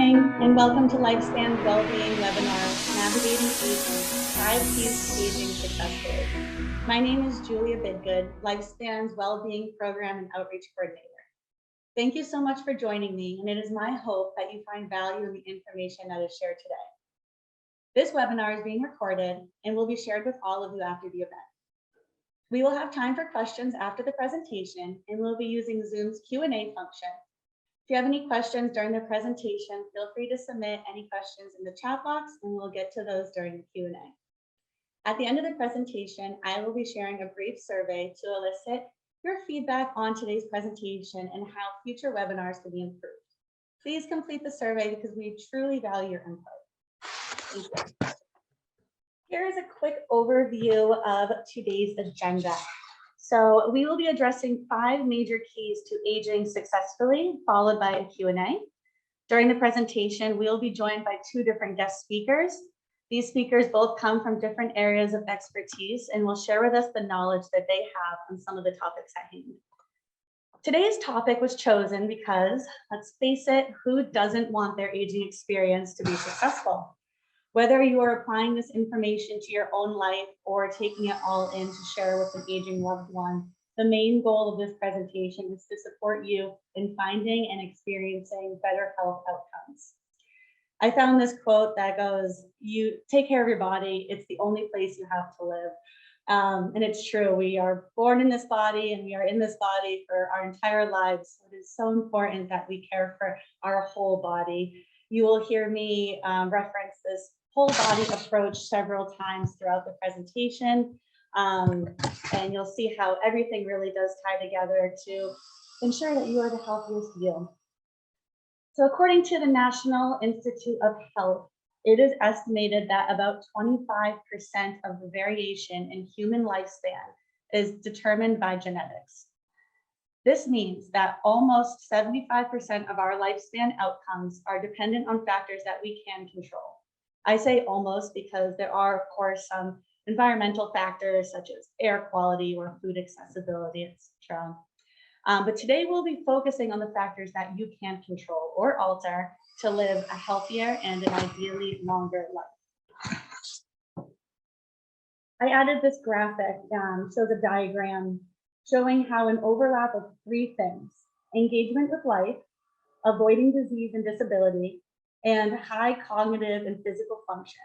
morning, and welcome to Lifespan's Wellbeing webinar, Navigating Aging, 5 Keys to Aging Successfully. My name is Julia Bidgood, Lifespan's Wellbeing Program and Outreach Coordinator. Thank you so much for joining me, and it is my hope that you find value in the information that is shared today. This webinar is being recorded and will be shared with all of you after the event. We will have time for questions after the presentation, and we'll be using Zoom's Q&A function. If you have any questions during the presentation, feel free to submit any questions in the chat box and we'll get to those during the Q&A. At the end of the presentation, I will be sharing a brief survey to elicit your feedback on today's presentation and how future webinars can be improved. Please complete the survey because we truly value your input. Thank you. Here is a quick overview of today's agenda. So we will be addressing 5 major keys to aging successfully, followed by a Q&A. During the presentation, we'll be joined by 2 different guest speakers. These speakers both come from different areas of expertise and will share with us the knowledge that they have on some of the topics at hand. Today's topic was chosen because, let's face it, who doesn't want their aging experience to be successful? Whether you are applying this information to your own life or taking it all in to share with an aging loved one, the main goal of this presentation is to support you in finding and experiencing better health outcomes. I found this quote that goes, "You take care of your body, it's the only place you have to live." And it's true, we are born in this body and we are in this body for our entire lives. So it is so important that we care for our whole body. You will hear me reference this whole body approach several times throughout the presentation. And you'll see how everything really does tie together to ensure that you are the healthiest you. So according to the National Institute of Health, it is estimated that about 25% of the variation in human lifespan is determined by genetics. This means that almost 75% of our lifespan outcomes are dependent on factors that we can control. I say almost because there are, of course, some environmental factors such as air quality or food accessibility, etc. But today we'll be focusing on the factors that you can control or alter to live a healthier and an ideally longer life. I added this graphic, shows a diagram showing how an overlap of 3 things: engagement with life, avoiding disease and disability, and high cognitive and physical function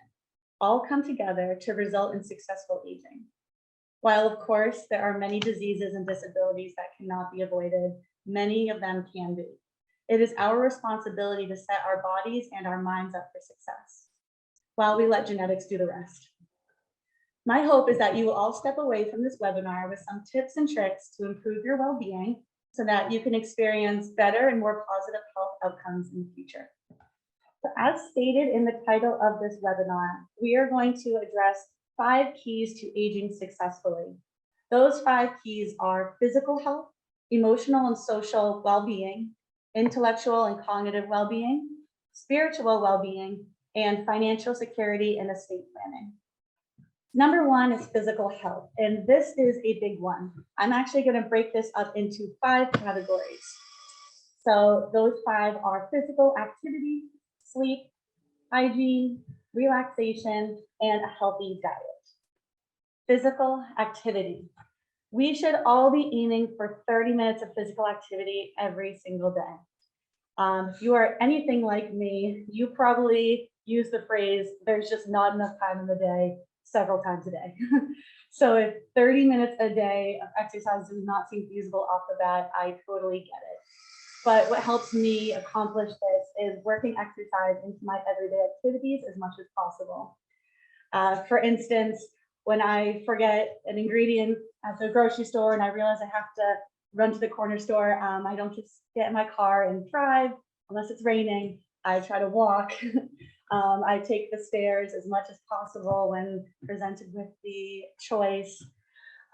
all come together to result in successful aging. While of course there are many diseases and disabilities that cannot be avoided, many of them can be. It is our responsibility to set our bodies and our minds up for success, while we let genetics do the rest. My hope is that you will all step away from this webinar with some tips and tricks to improve your well-being so that you can experience better and more positive health outcomes in the future. So as stated in the title of this webinar, we are going to address 5 keys to aging successfully. Those 5 keys are physical health, emotional and social well-being, intellectual and cognitive well-being, spiritual well-being, and financial security and estate planning. Number 1 is physical health, and this is a big one. I'm actually going to break this up into 5 categories. So those 5 are physical activity, sleep, hygiene, relaxation, and a healthy diet. Physical activity. We should all be aiming for 30 minutes of physical activity every single day. If you are anything like me, you probably use the phrase, "there's just not enough time in the day," several times a day. So if 30 minutes a day of exercise does not seem feasible off the bat, I totally get it. But what helps me accomplish this is working exercise into my everyday activities as much as possible. For instance, when I forget an ingredient at the grocery store and I realize I have to run to the corner store, I don't just get in my car and drive unless it's raining. I try to walk. I take the stairs as much as possible when presented with the choice.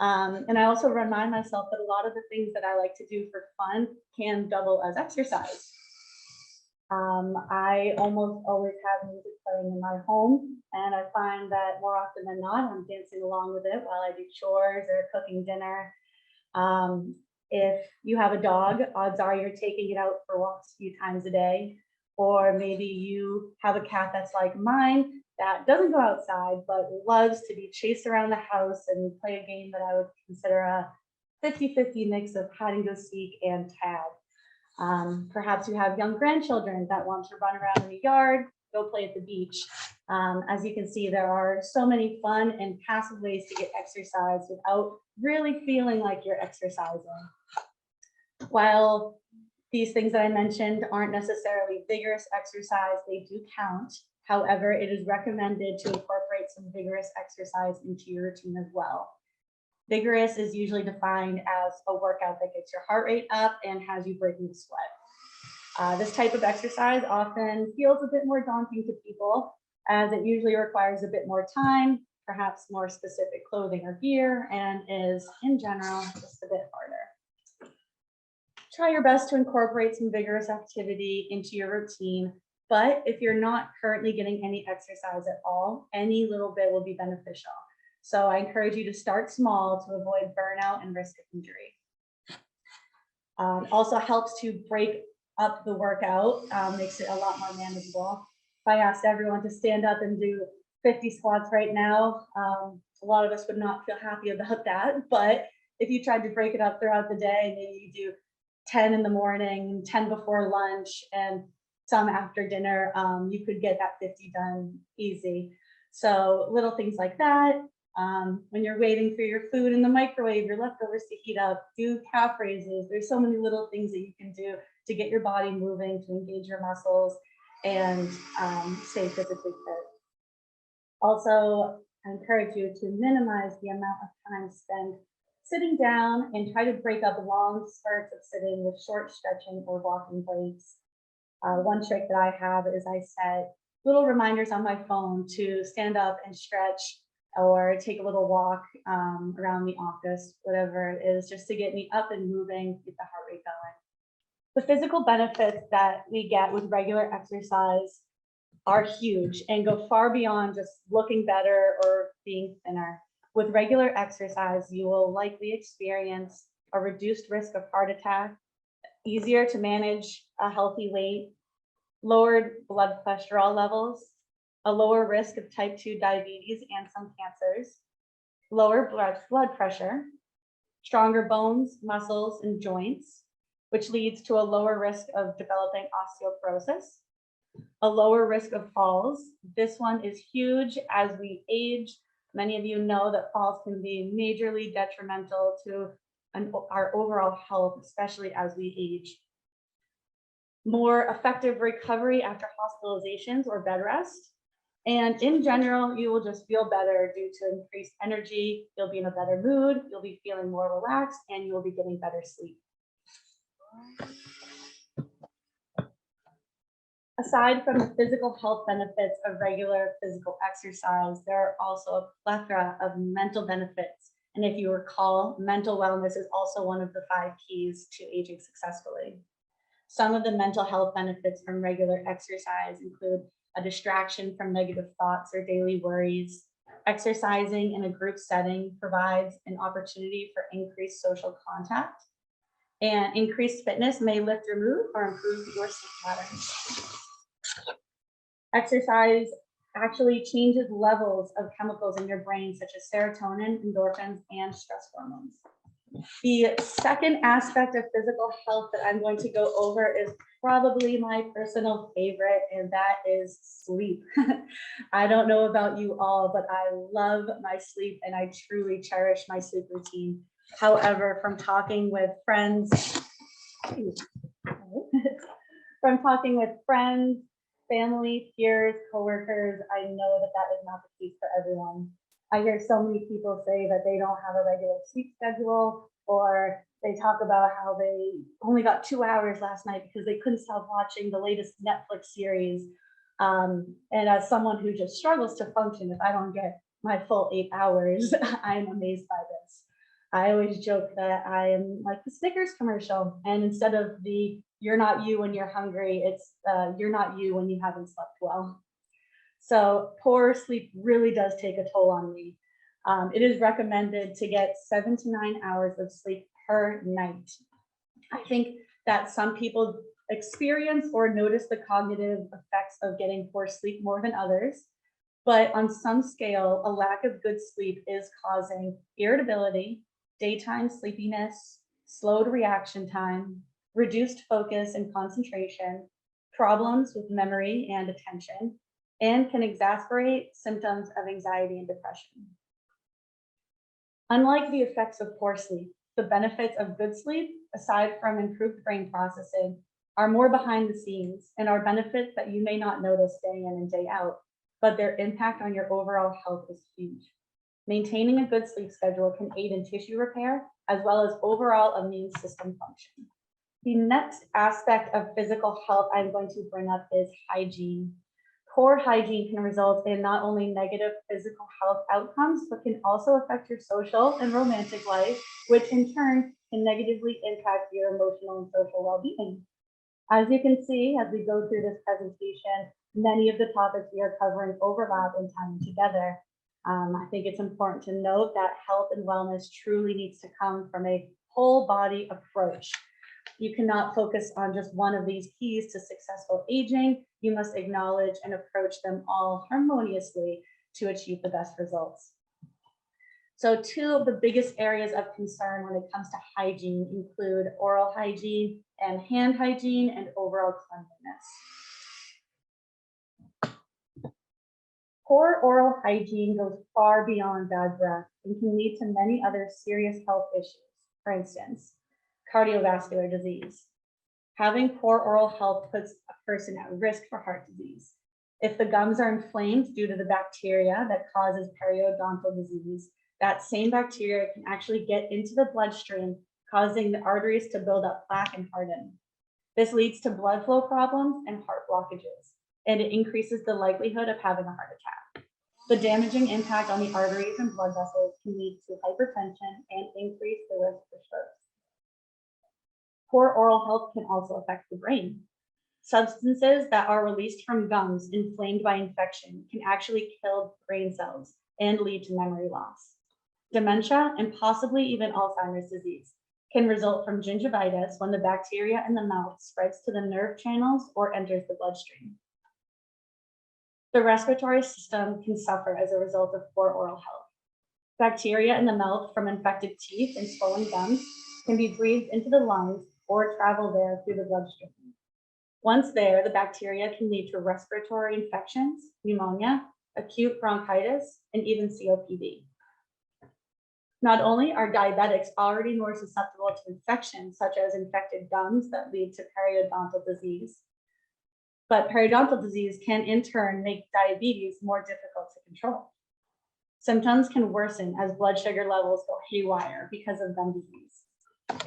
And I also remind myself that a lot of the things that I like to do for fun can double as exercise. I almost always have music playing in my home, and I find that more often than not, I'm dancing along with it while I do chores or cooking dinner. If you have a dog, odds are you're taking it out for walks a few times a day. or maybe you have a cat that's like mine that doesn't go outside, but loves to be chased around the house and play a game that I would consider a 50-50 mix of hide and go seek and tag. Perhaps you have young grandchildren that want to run around in the yard, go play at the beach. As you can see, there are so many fun and passive ways to get exercise without really feeling like you're exercising. While these things that I mentioned aren't necessarily vigorous exercise, they do count. However, it is recommended to incorporate some vigorous exercise into your routine as well. Vigorous is usually defined as a workout that gets your heart rate up and has you breaking the sweat. This type of exercise often feels a bit more daunting to people, as it usually requires a bit more time, perhaps more specific clothing or gear, and is in general just a bit harder. Try your best to incorporate some vigorous activity into your routine, but if you're not currently getting any exercise at all, any little bit will be beneficial. So I encourage you to start small to avoid burnout and risk of injury. Also helps to break up the workout, makes it a lot more manageable. If I asked everyone to stand up and do 50 squats right now, a lot of us would not feel happy about that. But if you tried to break it up throughout the day, maybe you do 10 in the morning, 10 before lunch, and some after dinner, you could get that 50 done easy. So little things like that. When you're waiting for your food in the microwave, your leftovers to heat up, do calf raises. There's so many little things that you can do to get your body moving, to engage your muscles, and stay physically fit. Also, I encourage you to minimize the amount of time spent sitting down and try to break up long spurts of sitting with short stretching or walking breaks. One trick that I have is I set little reminders on my phone to stand up and stretch or take a little walk around the office, whatever it is, just to get me up and moving, get the heart rate going. The physical benefits that we get with regular exercise are huge and go far beyond just looking better or being thinner. With regular exercise, you will likely experience a reduced risk of heart attack, easier to manage a healthy weight, lowered blood cholesterol levels, a lower risk of type 2 diabetes and some cancers, lower blood pressure, stronger bones, muscles, and joints, which leads to a lower risk of developing osteoporosis, a lower risk of falls. This one is huge as we age. Many of you know that falls can be majorly detrimental to our overall health, especially as we age. More effective recovery after hospitalizations or bed rest. And in general, you will just feel better due to increased energy. You'll be in a better mood. You'll be feeling more relaxed, and you will be getting better sleep. Aside from the physical health benefits of regular physical exercise, there are also a plethora of mental benefits. And if you recall, mental wellness is also one of the 5 keys to aging successfully. Some of the mental health benefits from regular exercise include a distraction from negative thoughts or daily worries. Exercising in a group setting provides an opportunity for increased social contact, and increased fitness may lift your mood or improve your sleep patterns. Exercise actually changes levels of chemicals in your brain, such as serotonin, endorphins, and stress hormones. The second aspect of physical health that I'm going to go over is probably my personal favorite, and that is sleep. I don't know about you all, but I love my sleep and I truly cherish my sleep routine. However, from talking with friends, family, peers, coworkers, I know that that is not the case for everyone. I hear so many people say that they don't have a regular sleep schedule, or they talk about how they only got 2 hours last night because they couldn't stop watching the latest Netflix series. And as someone who just struggles to function, if I don't get my full 8 hours, I'm amazed by this. I always joke that I am like the Snickers commercial, and instead of the "you're not you when you're hungry," it's "you're not you when you haven't slept well." So poor sleep really does take a toll on me. It is recommended to get 7 to 9 hours of sleep per night. I think that some people experience or notice the cognitive effects of getting poor sleep more than others, but on some scale, a lack of good sleep is causing irritability, daytime sleepiness, slowed reaction time, reduced focus and concentration, problems with memory and attention, and can exacerbate symptoms of anxiety and depression. Unlike the effects of poor sleep, the benefits of good sleep, aside from improved brain processing, are more behind the scenes and are benefits that you may not notice day in and day out, but their impact on your overall health is huge. Maintaining a good sleep schedule can aid in tissue repair as well as overall immune system function. The next aspect of physical health I'm going to bring up is hygiene. Poor hygiene can result in not only negative physical health outcomes, but can also affect your social and romantic life, which in turn can negatively impact your emotional and social well-being. As you can see, as we go through this presentation, many of the topics we are covering overlap in time together. I think it's important to note that health and wellness truly needs to come from a whole body approach. You cannot focus on just one of these keys to successful aging. You must acknowledge and approach them all harmoniously to achieve the best results. So two of the biggest areas of concern when it comes to hygiene include oral hygiene and hand hygiene and overall cleanliness. Poor oral hygiene goes far beyond bad breath and can lead to many other serious health issues. For instance, cardiovascular disease. Having poor oral health puts a person at risk for heart disease. If the gums are inflamed due to the bacteria that causes periodontal disease, that same bacteria can actually get into the bloodstream, causing the arteries to build up plaque and harden. This leads to blood flow problems and heart blockages, and it increases the likelihood of having a heart attack. The damaging impact on the arteries and blood vessels can lead to hypertension and increase the risk for strokes. Poor oral health can also affect the brain. Substances that are released from gums inflamed by infection can actually kill brain cells and lead to memory loss. Dementia and possibly even Alzheimer's disease can result from gingivitis when the bacteria in the mouth spreads to the nerve channels or enters the bloodstream. The respiratory system can suffer as a result of poor oral health. Bacteria in the mouth from infected teeth and swollen gums can be breathed into the lungs or travel there through the bloodstream. Once there, the bacteria can lead to respiratory infections, pneumonia, acute bronchitis, and even COPD. Not only are diabetics already more susceptible to infections, such as infected gums that lead to periodontal disease, but periodontal disease can in turn make diabetes more difficult to control. Symptoms can worsen as blood sugar levels go haywire because of gum disease.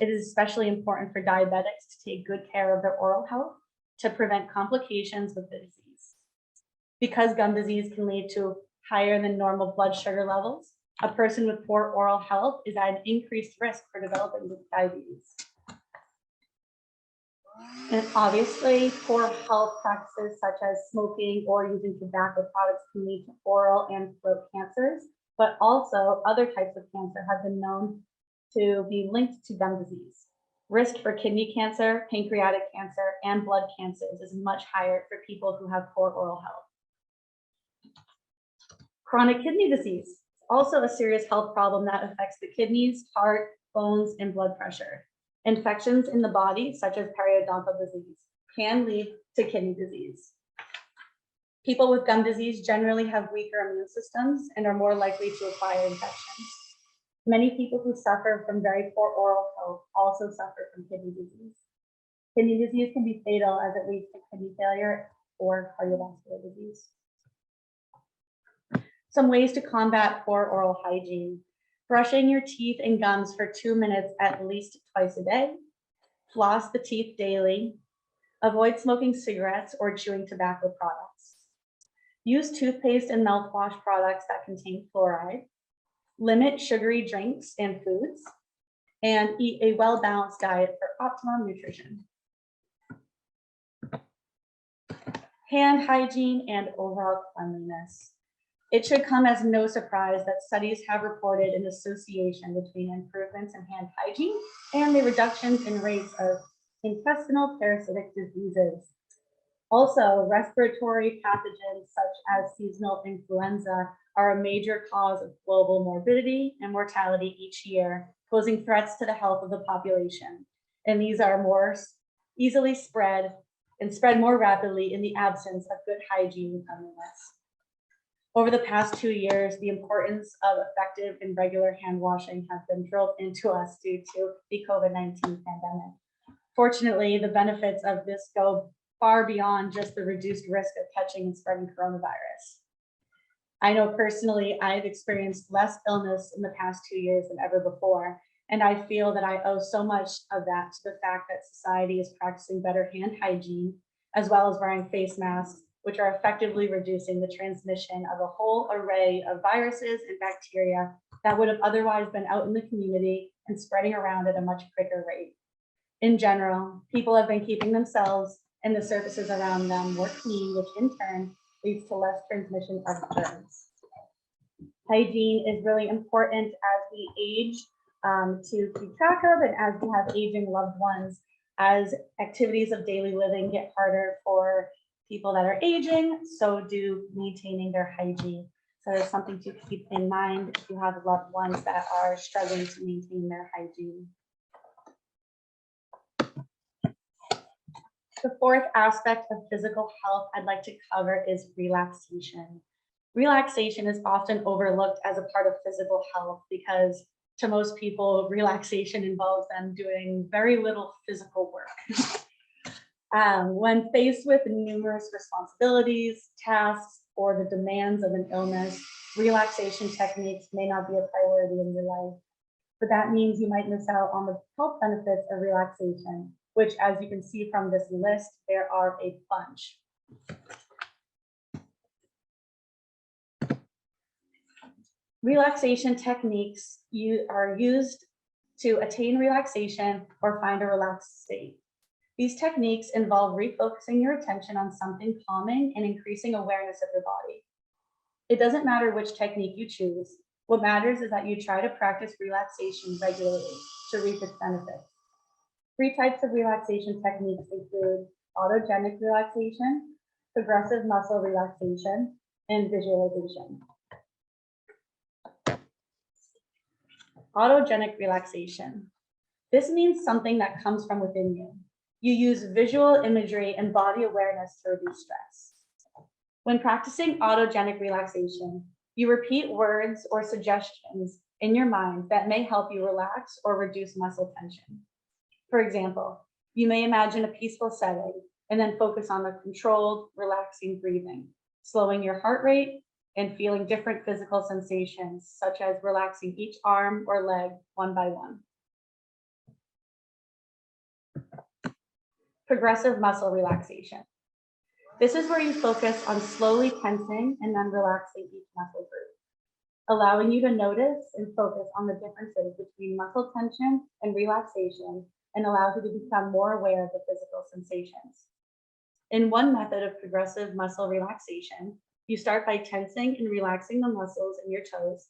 It is especially important for diabetics to take good care of their oral health to prevent complications with the disease. Because gum disease can lead to higher than normal blood sugar levels, a person with poor oral health is at an increased risk for developing diabetes. And obviously, poor health practices such as smoking or using tobacco products can lead to oral and throat cancers, but also other types of cancer have been known to be linked to gum disease. Risk for kidney cancer, pancreatic cancer, and blood cancers is much higher for people who have poor oral health. Chronic kidney disease is also a serious health problem that affects the kidneys, heart, bones, and blood pressure. Infections in the body, such as periodontal disease, can lead to kidney disease. People with gum disease generally have weaker immune systems and are more likely to acquire infections. Many people who suffer from very poor oral health also suffer from kidney disease. Kidney disease can be fatal as it leads to kidney failure or cardiovascular disease. Some ways to combat poor oral hygiene: brushing your teeth and gums for 2 minutes at least twice a day, floss the teeth daily, avoid smoking cigarettes or chewing tobacco products, use toothpaste and mouthwash products that contain fluoride, limit sugary drinks and foods, and eat a well-balanced diet for optimum nutrition. Hand hygiene and overall cleanliness. It should come as no surprise that studies have reported an association between improvements in hand hygiene and the reductions in rates of intestinal parasitic diseases. Also, respiratory pathogens such as seasonal influenza are a major cause of global morbidity and mortality each year, posing threats to the health of the population. And these are more easily spread and spread more rapidly in the absence of good hygiene and cleanliness. Over the past 2 years, the importance of effective and regular hand washing has been drilled into us due to the COVID-19 pandemic. Fortunately, the benefits of this go far beyond just the reduced risk of catching and spreading coronavirus. I know personally I've experienced less illness in the past 2 years than ever before, and I feel that I owe so much of that to the fact that society is practicing better hand hygiene, as well as wearing face masks, which are effectively reducing the transmission of a whole array of viruses and bacteria that would have otherwise been out in the community and spreading around at a much quicker rate. In general, people have been keeping themselves and the surfaces around them more clean, which in turn leads to less transmission of germs. Hygiene is really important as we age, to keep track of, and as we have aging loved ones, as activities of daily living get harder for people that are aging, so do maintaining their hygiene. So it's something to keep in mind if you have loved ones that are struggling to maintain their hygiene. The fourth aspect of physical health I'd like to cover is relaxation. Relaxation is often overlooked as a part of physical health because to most people, relaxation involves them doing very little physical work. When faced with numerous responsibilities, tasks, or the demands of an illness, relaxation techniques may not be a priority in your life. But that means you might miss out on the health benefits of relaxation, which, as you can see from this list, there are a bunch. Relaxation techniques are used to attain relaxation or find a relaxed state. These techniques involve refocusing your attention on something calming and increasing awareness of your body. It doesn't matter which technique you choose. What matters is that you try to practice relaxation regularly to reap its benefits. 3 types of relaxation techniques include autogenic relaxation, progressive muscle relaxation, and visualization. Autogenic relaxation. This means something that comes from within you. You use visual imagery and body awareness to reduce stress. When practicing autogenic relaxation, you repeat words or suggestions in your mind that may help you relax or reduce muscle tension. For example, you may imagine a peaceful setting and then focus on the controlled, relaxing breathing, slowing your heart rate, and feeling different physical sensations, such as relaxing each arm or leg one by one. Progressive muscle relaxation. This is where you focus on slowly tensing and then relaxing each muscle group, allowing you to notice and focus on the differences between muscle tension and relaxation, and allows you to become more aware of the physical sensations. In one method of progressive muscle relaxation, you start by tensing and relaxing the muscles in your toes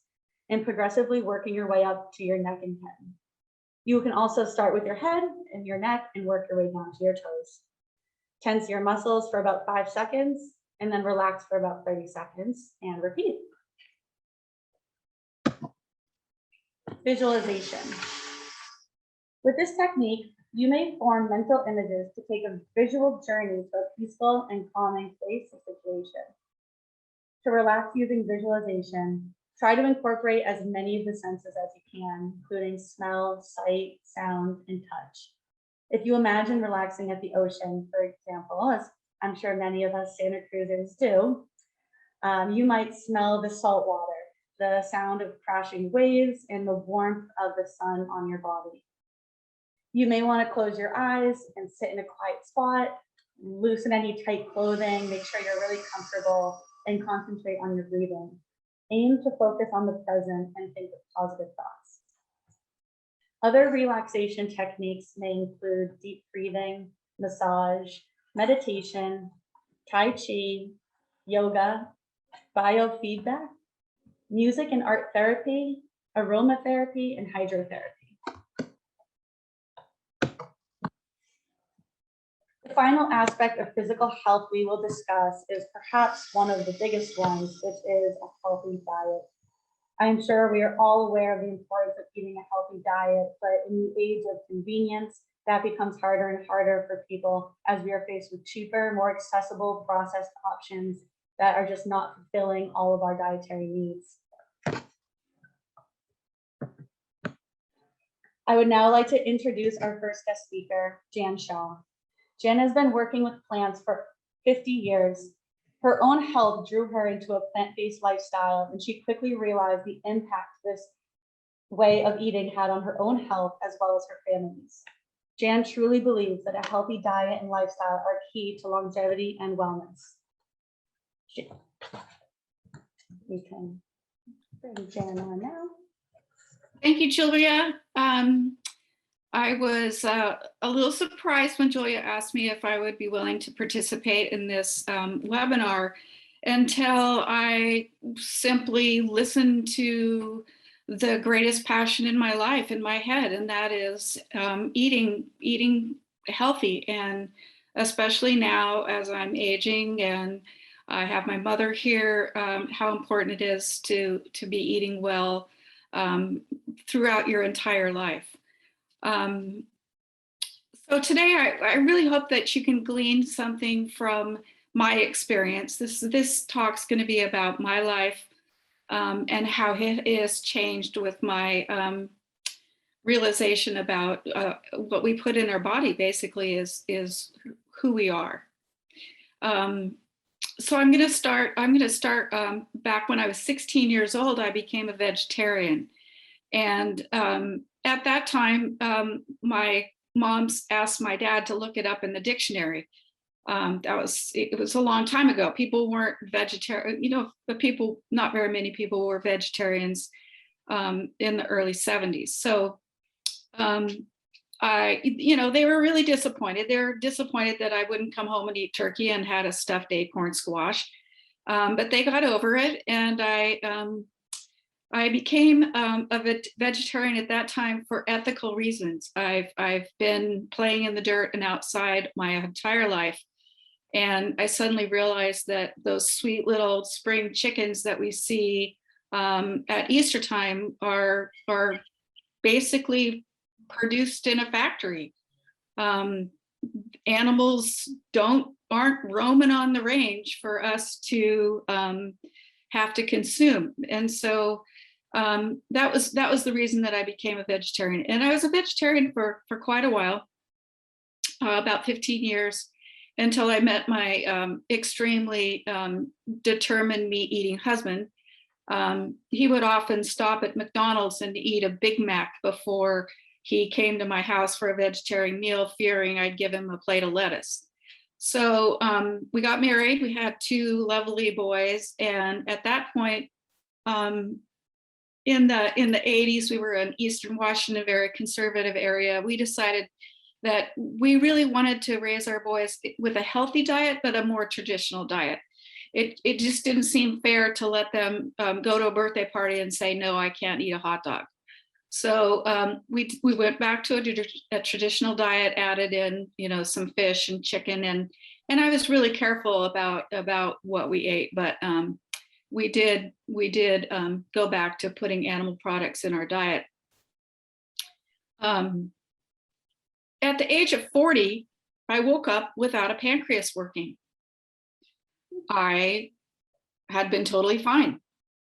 and progressively working your way up to your neck and head. You can also start with your head and your neck and work your way down to your toes. Tense your muscles for about 5 seconds and then relax for about 30 seconds and repeat. Visualization. With this technique, you may form mental images to take a visual journey to a peaceful and calming place or situation. To relax using visualization, try to incorporate as many of the senses as you can, including smell, sight, sound, and touch. If you imagine relaxing at the ocean, for example, as I'm sure many of us Santa Cruzers do, you might smell the salt water, the sound of crashing waves, and the warmth of the sun on your body. You may want to close your eyes and sit in a quiet spot, loosen any tight clothing, make sure you're really comfortable, and concentrate on your breathing. Aim to focus on the present and think of positive thoughts. Other relaxation techniques may include deep breathing, massage, meditation, Tai Chi, yoga, biofeedback, music and art therapy, aromatherapy, and hydrotherapy. final aspect of physical health we will discuss is perhaps one of the biggest ones, which is a healthy diet. I'm sure we are all aware of the importance of eating a healthy diet, but in the age of convenience, that becomes harder and harder for people as we are faced with cheaper, more accessible processed options that are just not fulfilling all of our dietary needs. I would now like to introduce our first guest speaker, Jan Shaw. Jan has been working with plants for 50 years. Her own health drew her into a plant-based lifestyle, and she quickly realized the impact this way of eating had on her own health as well as her family's. Jan truly believes that a healthy diet and lifestyle are key to longevity and wellness. We can bring Jan on now. Thank you, Julia. I was a little surprised when Julia asked me if I would be willing to participate in this webinar until I simply listened to the greatest passion in my life in my head, and that is eating healthy. And especially now as I'm aging and I have my mother here, how important it is to be eating well throughout your entire life. So today I really hope that you can glean something from my experience. This talk's going to be about my life and how it has changed with my realization about what we put in our body basically is who we are. So I'm going to start back when I was 16 years old. I became a vegetarian. And at that time, my mom asked my dad to look it up in the dictionary. It was a long time ago. People weren't vegetarian, but not very many people were vegetarians in the early 70s. So they were really disappointed. They were disappointed that I wouldn't come home and eat turkey and had a stuffed acorn squash. But they got over it, and I became a vegetarian at that time for ethical reasons. I've been playing in the dirt and outside my entire life. And I suddenly realized that those sweet little spring chickens that we see at Easter time are basically produced in a factory. Animals aren't roaming on the range for us to have to consume. And so that was the reason that I became a vegetarian. And I was a vegetarian for quite a while, about 15 years, until I met my extremely determined meat-eating husband. He would often stop at McDonald's and eat a Big Mac before he came to my house for a vegetarian meal, fearing I'd give him a plate of lettuce. So we got married. We had 2 lovely boys, and at that point, in the 80s, we were in Eastern Washington, a very conservative area. We decided that we really wanted to raise our boys with a healthy diet, but a more traditional diet. It just didn't seem fair to let them go to a birthday party and say, no, I can't eat a hot dog. So we went back to a traditional diet, added in, some fish and chicken, and I was really careful about what we ate, but we did go back to putting animal products in our diet. At the age of 40, I woke up without a pancreas working. I had been totally fine.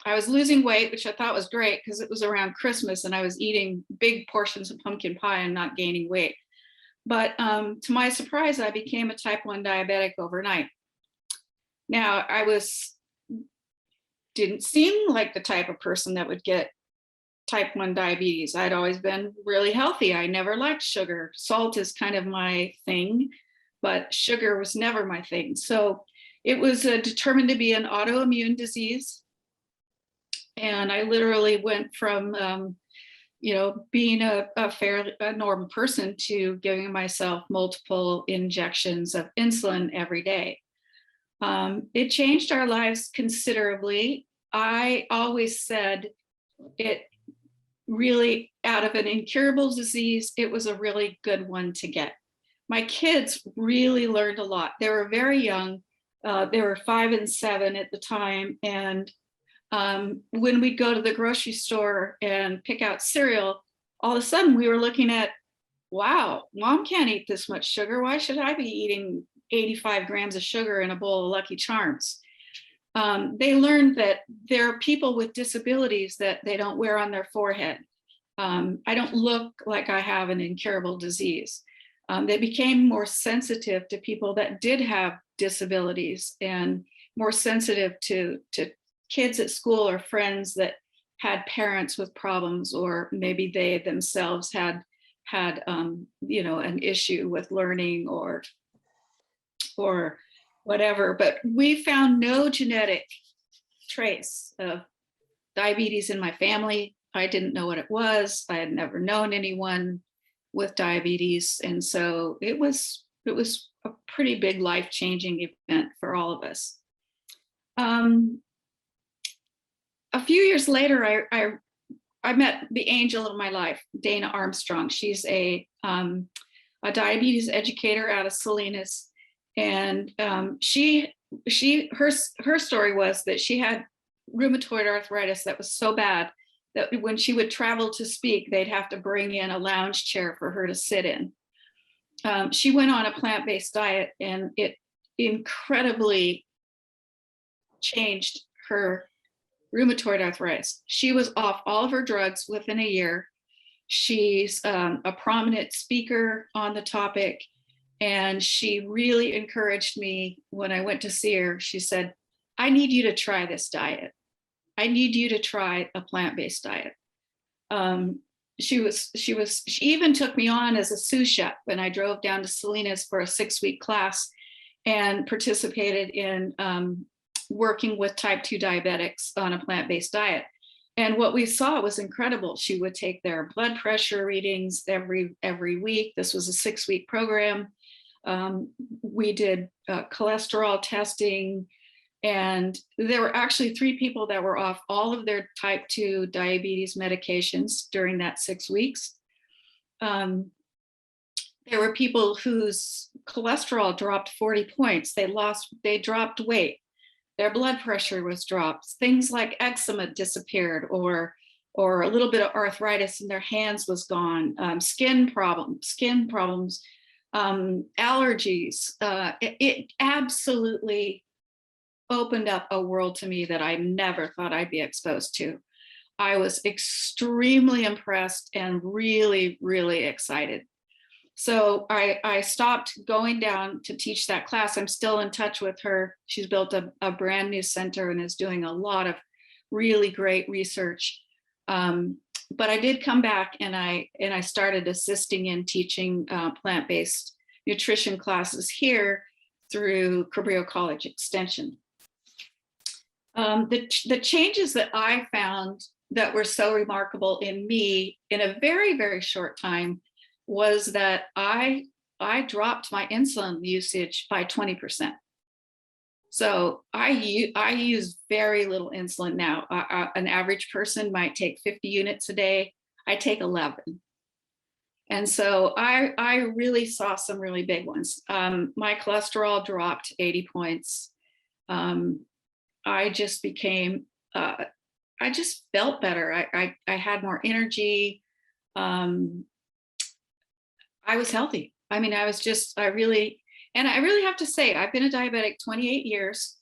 I was losing weight, which I thought was great because it was around Christmas and I was eating big portions of pumpkin pie and not gaining weight. But to my surprise, I became a type 1 diabetic overnight. Now, didn't seem like the type of person that would get type 1 diabetes. I'd always been really healthy. I never liked sugar. Salt is kind of my thing, but sugar was never my thing. So it was determined to be an autoimmune disease. And I literally went from, being a normal person to giving myself multiple injections of insulin every day. It changed our lives considerably. I always said it really, out of an incurable disease, it was a really good one to get. my kids really learned a lot. They were very young. They were 5 and 7 at the time. And when we'd go to the grocery store and pick out cereal, all of a sudden we were looking at, wow, mom can't eat this much sugar. Why should I be eating 85 grams of sugar in a bowl of Lucky Charms? They learned that there are people with disabilities that they don't wear on their forehead. I don't look like I have an incurable disease. They became more sensitive to people that did have disabilities, and more sensitive to kids at school or friends that had parents with problems, or maybe they themselves had an issue with learning or whatever. But we found no genetic trace of diabetes in my family. I didn't know what it was. I had never known anyone with diabetes. And so it was a pretty big life-changing event for all of us. A few years later, I met the angel of my life, Dana Armstrong. She's a diabetes educator out of Salinas. And her story was that she had rheumatoid arthritis that was so bad that when she would travel to speak, they'd have to bring in a lounge chair for her to sit in. She went on a plant-based diet, and it incredibly changed her rheumatoid arthritis. She was off all of her drugs within a year. She's a prominent speaker on the topic, and she really encouraged me when I went to see her. She said, I need you to try this diet. I need you to try a plant-based diet. She even took me on as a sous chef when I drove down to Salinas for a 6-week class and participated in working with type 2 diabetics on a plant-based diet. And what we saw was incredible. She would take their blood pressure readings every week. This was a 6-week program. We did cholesterol testing, and there were actually 3 people that were off all of their type 2 diabetes medications during that 6 weeks. There were people whose cholesterol dropped 40 points. They dropped weight. Their blood pressure was dropped. Things like eczema disappeared, or a little bit of arthritis in their hands was gone. Skin problems, allergies. It absolutely opened up a world to me that I never thought I'd be exposed to. I was extremely impressed and really, really excited. So I stopped going down to teach that class. I'm still in touch with her. She's built a brand new center and is doing a lot of really great research. But I did come back, and I started assisting in teaching plant-based nutrition classes here through Cabrillo College Extension. The changes that I found that were so remarkable in me in a very, very short time was that I dropped my insulin usage by 20%. So I use very little insulin now. An average person might take 50 units a day. I take 11. And so I really saw some really big ones. My cholesterol dropped 80 points. I just became, I just felt better. I had more energy. I was healthy. I mean, I really have to say, I've been a diabetic 28 years,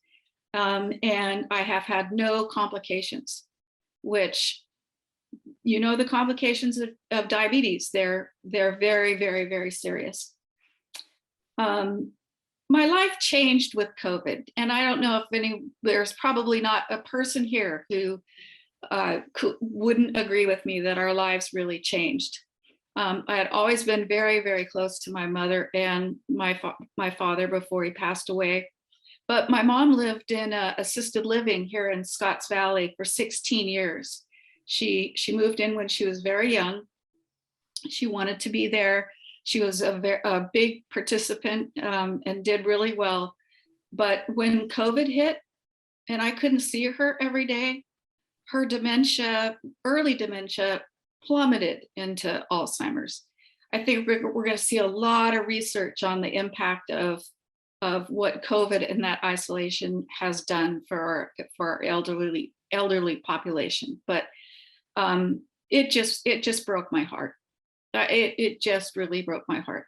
and I have had no complications, which, the complications of diabetes, they're very, very, very serious. My life changed with COVID, and I don't know if there's probably not a person here who wouldn't agree with me that our lives really changed. I had always been very, very close to my mother and my father before he passed away. But my mom lived in assisted living here in Scotts Valley for 16 years. She moved in when she was very young. She wanted to be there. She was a big participant and did really well. But when COVID hit and I couldn't see her every day, her dementia, early dementia, plummeted into Alzheimer's. I think we're going to see a lot of research on the impact of what COVID and that isolation has done for our elderly population. But it just broke my heart. It just really broke my heart.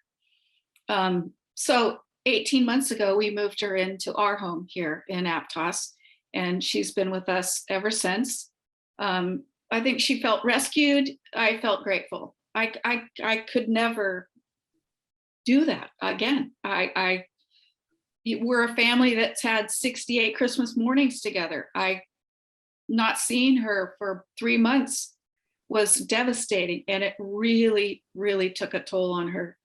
So 18 months ago, we moved her into our home here in Aptos, and she's been with us ever since. I think she felt rescued. I felt grateful. I could never do that again. We're a family that's had 68 Christmas mornings together. Not seeing her for 3 months was devastating, and it really, really took a toll on her.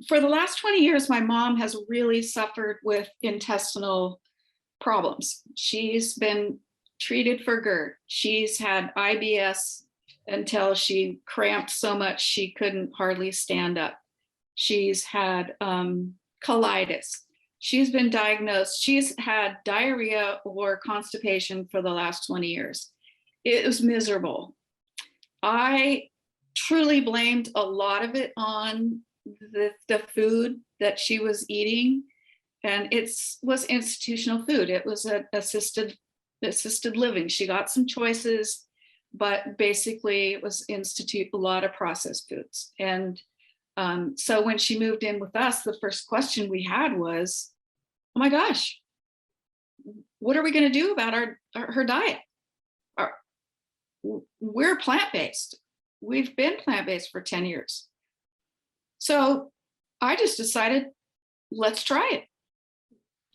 For the last 20 years, my mom has really suffered with intestinal problems. She's been treated for GERD. She's had IBS until she cramped so much she couldn't hardly stand up. She's had colitis. She's been diagnosed. She's had diarrhea or constipation for the last 20 years. It was miserable. I truly blamed a lot of it on the food that she was eating, and it was institutional food. It was an assisted living. She got some choices, but basically it was a lot of processed foods. And so when she moved in with us, the first question we had was, oh my gosh, what are we going to do about her diet? We're plant-based. We've been plant-based for 10 years. So I just decided, let's try it.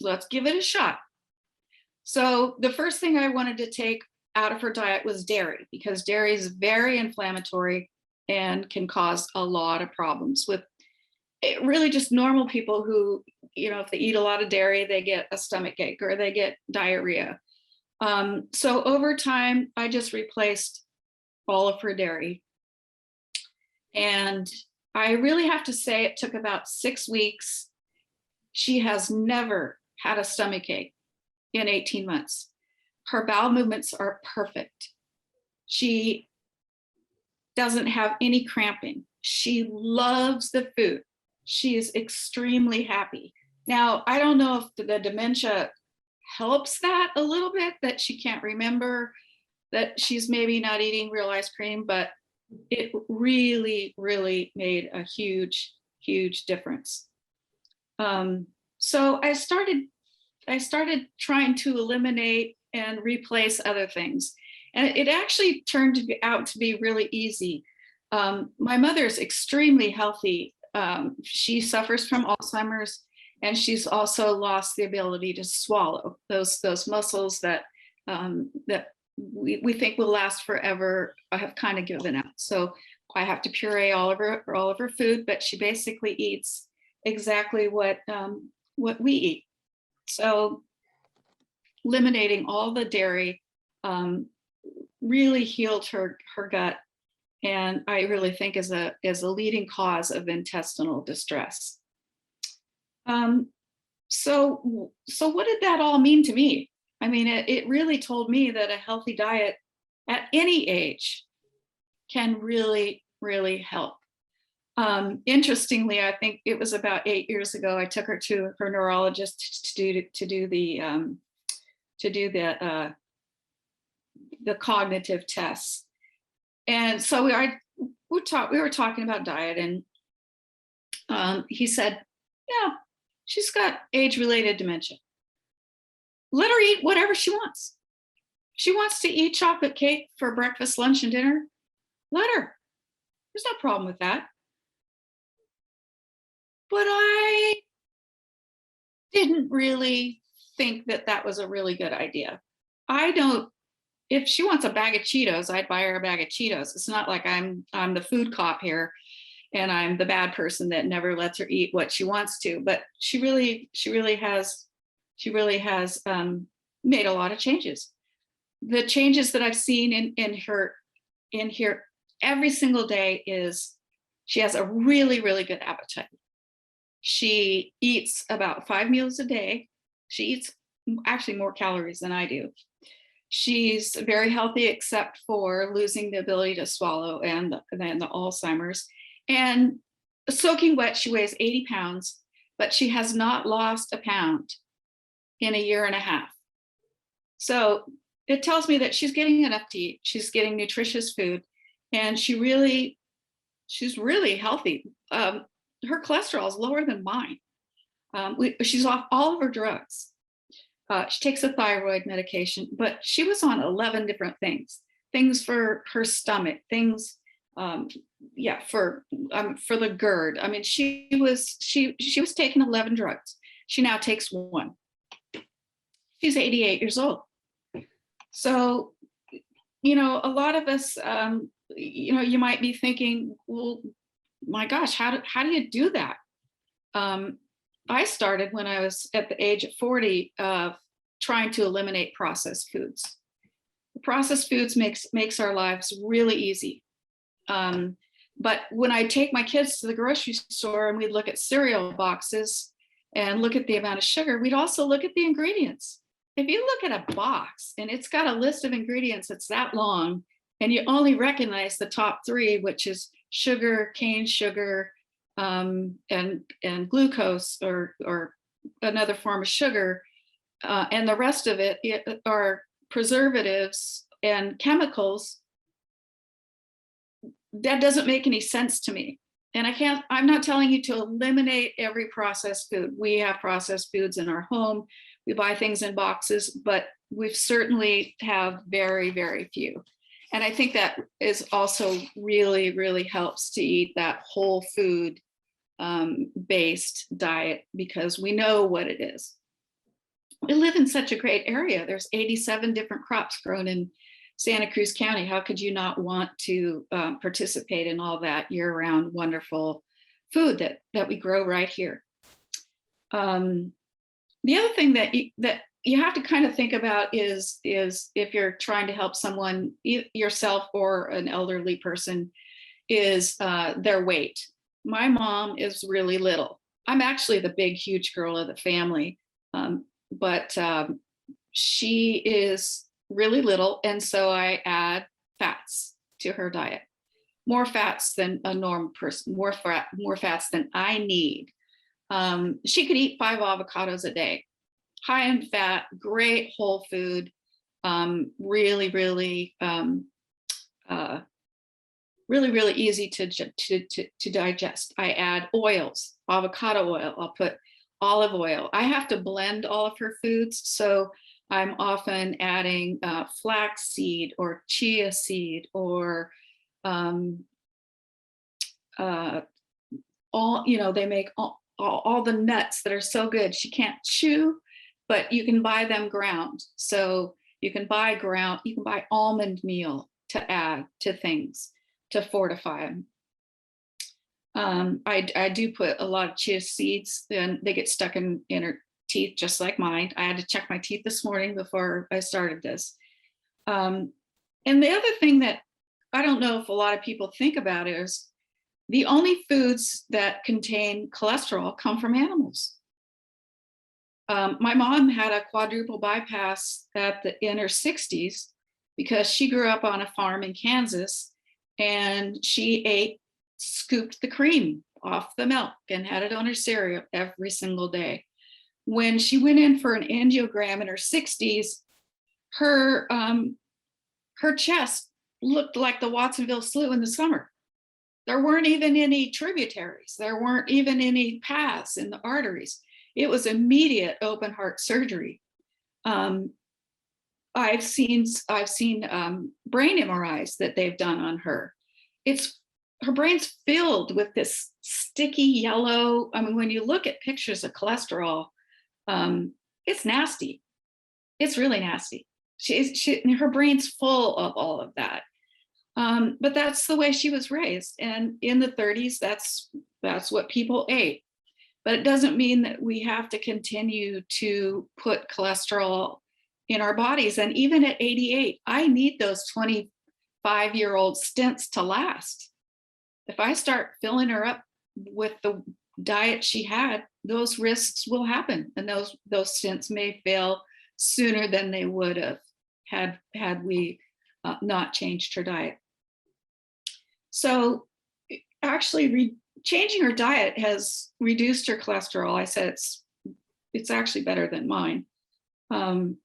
Let's give it a shot. So the first thing I wanted to take out of her diet was dairy, because dairy is very inflammatory and can cause a lot of problems with really just normal people who, if they eat a lot of dairy, they get a stomach ache or they get diarrhea. So over time, I just replaced all of her dairy. And I really have to say it took about 6 weeks. She has never had a stomach ache in 18 months. Her bowel movements are perfect. She doesn't have any cramping. She loves the food. She is extremely happy. Now, I don't know if the dementia helps that a little bit, that she can't remember that she's maybe not eating real ice cream, but it really, really made a huge, huge difference. So I started trying to eliminate and replace other things. And it actually turned out to be really easy. My mother is extremely healthy. She suffers from Alzheimer's, and she's also lost the ability to swallow. Those muscles that we think will last forever, I have kind of given up. So I have to puree all of her food, but she basically eats exactly what we eat. So eliminating all the dairy really healed her gut, and I really think is a leading cause of intestinal distress. So what did that all mean to me? I mean, it really told me that a healthy diet at any age can really, really help. Interestingly, I think it was about 8 years ago, I took her to her neurologist to do the cognitive tests. And so we were talking about diet, and he said, yeah, she's got age-related dementia. Let her eat whatever she wants. She wants to eat chocolate cake for breakfast, lunch, and dinner. Let her. There's no problem with that. But I didn't really think that was a really good idea. If she wants a bag of Cheetos, I'd buy her a bag of Cheetos. It's not like I'm the food cop here and I'm the bad person that never lets her eat what she wants to. But she really has made a lot of changes. The changes that I've seen in here every single day is she has a really, really good appetite. She eats about 5 meals a day. She eats actually more calories than I do. She's very healthy except for losing the ability to swallow and then the Alzheimer's. And soaking wet, she weighs 80 pounds, but she has not lost a pound in a year and a half. So it tells me that she's getting enough to eat. She's getting nutritious food, and she's really healthy. Her cholesterol is lower than mine. She's off all of her drugs. She takes a thyroid medication, but she was on 11 different things for her stomach, things, for the GERD. I mean, she was taking 11 drugs. She now takes one. She's 88 years old. So, a lot of us, you might be thinking, well, my gosh, how do you do that? I started when I was at the age of 40 of trying to eliminate processed foods. Processed foods makes our lives really easy. But when I take my kids to the grocery store and we'd look at cereal boxes and look at the amount of sugar, we'd also look at the ingredients. If you look at a box and it's got a list of ingredients that's that long, and you only recognize the top three, which is sugar, cane sugar, and glucose or another form of sugar, and the rest of it are preservatives and chemicals, that doesn't make any sense to me. And I'm not telling you to eliminate every processed food. We have processed foods in our home. We buy things in boxes, but we certainly have very, very few. And I think that is also really, really helps to eat that whole food based diet, because we know what it is. We live in such a great area. There's 87 different crops grown in Santa Cruz County. How could you not want to participate in all that year-round wonderful food that we grow right here? The other thing that you have to kind of think about is if you're trying to help someone, yourself or an elderly person, is their weight. My mom is really little. I'm actually the big, huge girl of the family, but she is really little, and so I add fats to her diet. More fats than a normal person, more fats than I need. She could eat 5 avocados a day, high in fat, great whole food, really, really, really easy to digest. I add oils, avocado oil. I'll put olive oil. I have to blend all of her foods, so I'm often adding flax seed or chia seed or they make all the nuts that are so good. She can't chew, but you can buy them ground. So you can buy almond meal to add to things to fortify them. I do put a lot of chia seeds, and they get stuck in her teeth just like mine. I had to check my teeth this morning before I started this. And the other thing that I don't know if a lot of people think about is the only foods that contain cholesterol come from animals. My mom had a quadruple bypass in her 60s because she grew up on a farm in Kansas, and she scooped the cream off the milk and had it on her cereal every single day. When she went in for an angiogram in her 60s, her chest looked like the Watsonville Slough in the summer. There weren't even any tributaries. There weren't even any paths in the arteries. It was immediate open heart surgery. I've seen brain MRIs that they've done on her. Her brain's filled with this sticky yellow. I mean, when you look at pictures of cholesterol, it's nasty. It's really nasty. Her brain's full of all of that. But that's the way she was raised. And in the 30s, that's what people ate. But it doesn't mean that we have to continue to put cholesterol in our bodies. And even at 88, I need those 25-year-old stents to last. If I start filling her up with the diet she had, those risks will happen. And those stents may fail sooner than they would have had we not changed her diet. So actually changing her diet has reduced her cholesterol. I said it's actually better than mine. And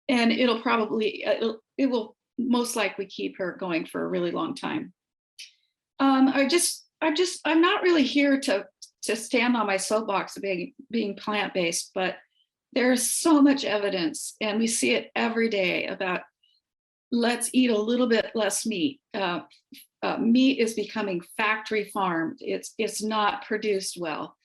it'll probably, it will most likely keep her going for a really long time. I'm not really here to stand on my soapbox of being plant-based, but there's so much evidence, and we see it every day, about let's eat a little bit less meat. Meat is becoming factory farmed. It's not produced well.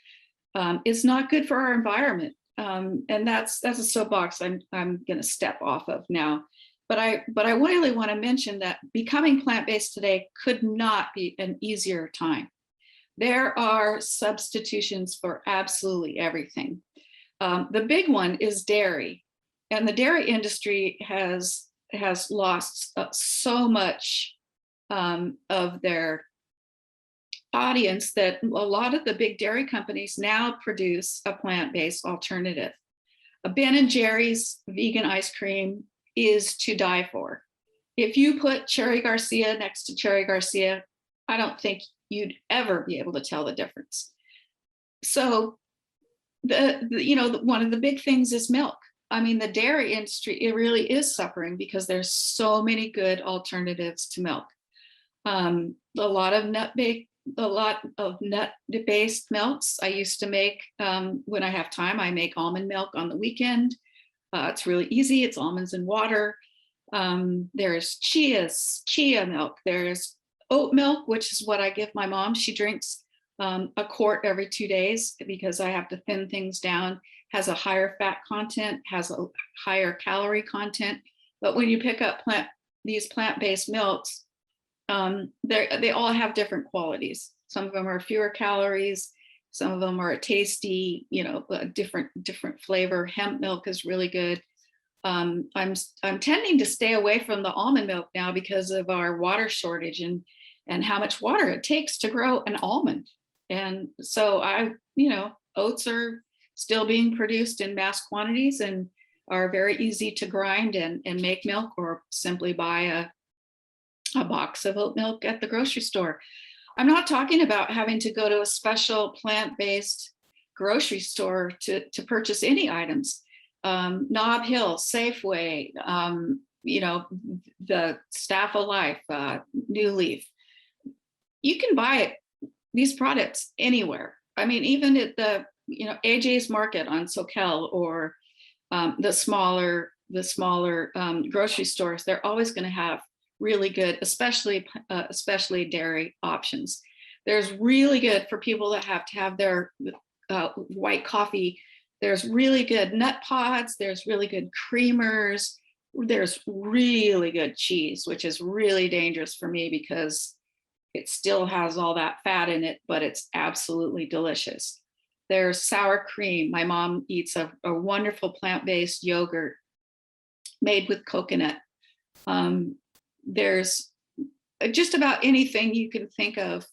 It's not good for our environment. And that's a soapbox I'm going to step off of now. But I really want to mention that becoming plant-based today could not be an easier time. There are substitutions for absolutely everything. The big one is dairy, and the dairy industry has lost so much of their audience that a lot of the big dairy companies now produce a plant-based alternative. A Ben & Jerry's vegan ice cream is to die for. If you put Cherry Garcia next to Cherry Garcia, I don't think you'd ever be able to tell the difference. So one of the big things is milk. I mean, the dairy industry, it really is suffering because there's so many good alternatives to milk. A lot of nut-based milks. I used to make, when I have time, I make almond milk on the weekend. It's really easy. It's almonds and water. There's chia milk. There's oat milk, which is what I give my mom. She drinks a quart every 2 days because I have to thin things down. Has a higher fat content, has a higher calorie content. But when you pick up these plant-based milks, they all have different qualities. Some of them are fewer calories. Some of them are tasty, a different flavor. Hemp milk is really good. I'm tending to stay away from the almond milk now because of our water shortage and how much water it takes to grow an almond. And so oats are still being produced in mass quantities and are very easy to grind and make milk, or simply buy a box of oat milk at the grocery store. I'm not talking about having to go to a special plant-based grocery store to purchase any items. Nob Hill, Safeway, the Staff of Life, New Leaf. You can buy these products anywhere. I mean, even at the AJ's Market on Soquel, or the smaller grocery stores, they're always going to have really good, especially dairy options. There's really good for people that have to have their white coffee. There's really good nut pods. There's really good creamers. There's really good cheese, which is really dangerous for me because it still has all that fat in it, but it's absolutely delicious. There's sour cream. My mom eats a wonderful plant-based yogurt made with coconut. There's just about anything you can think of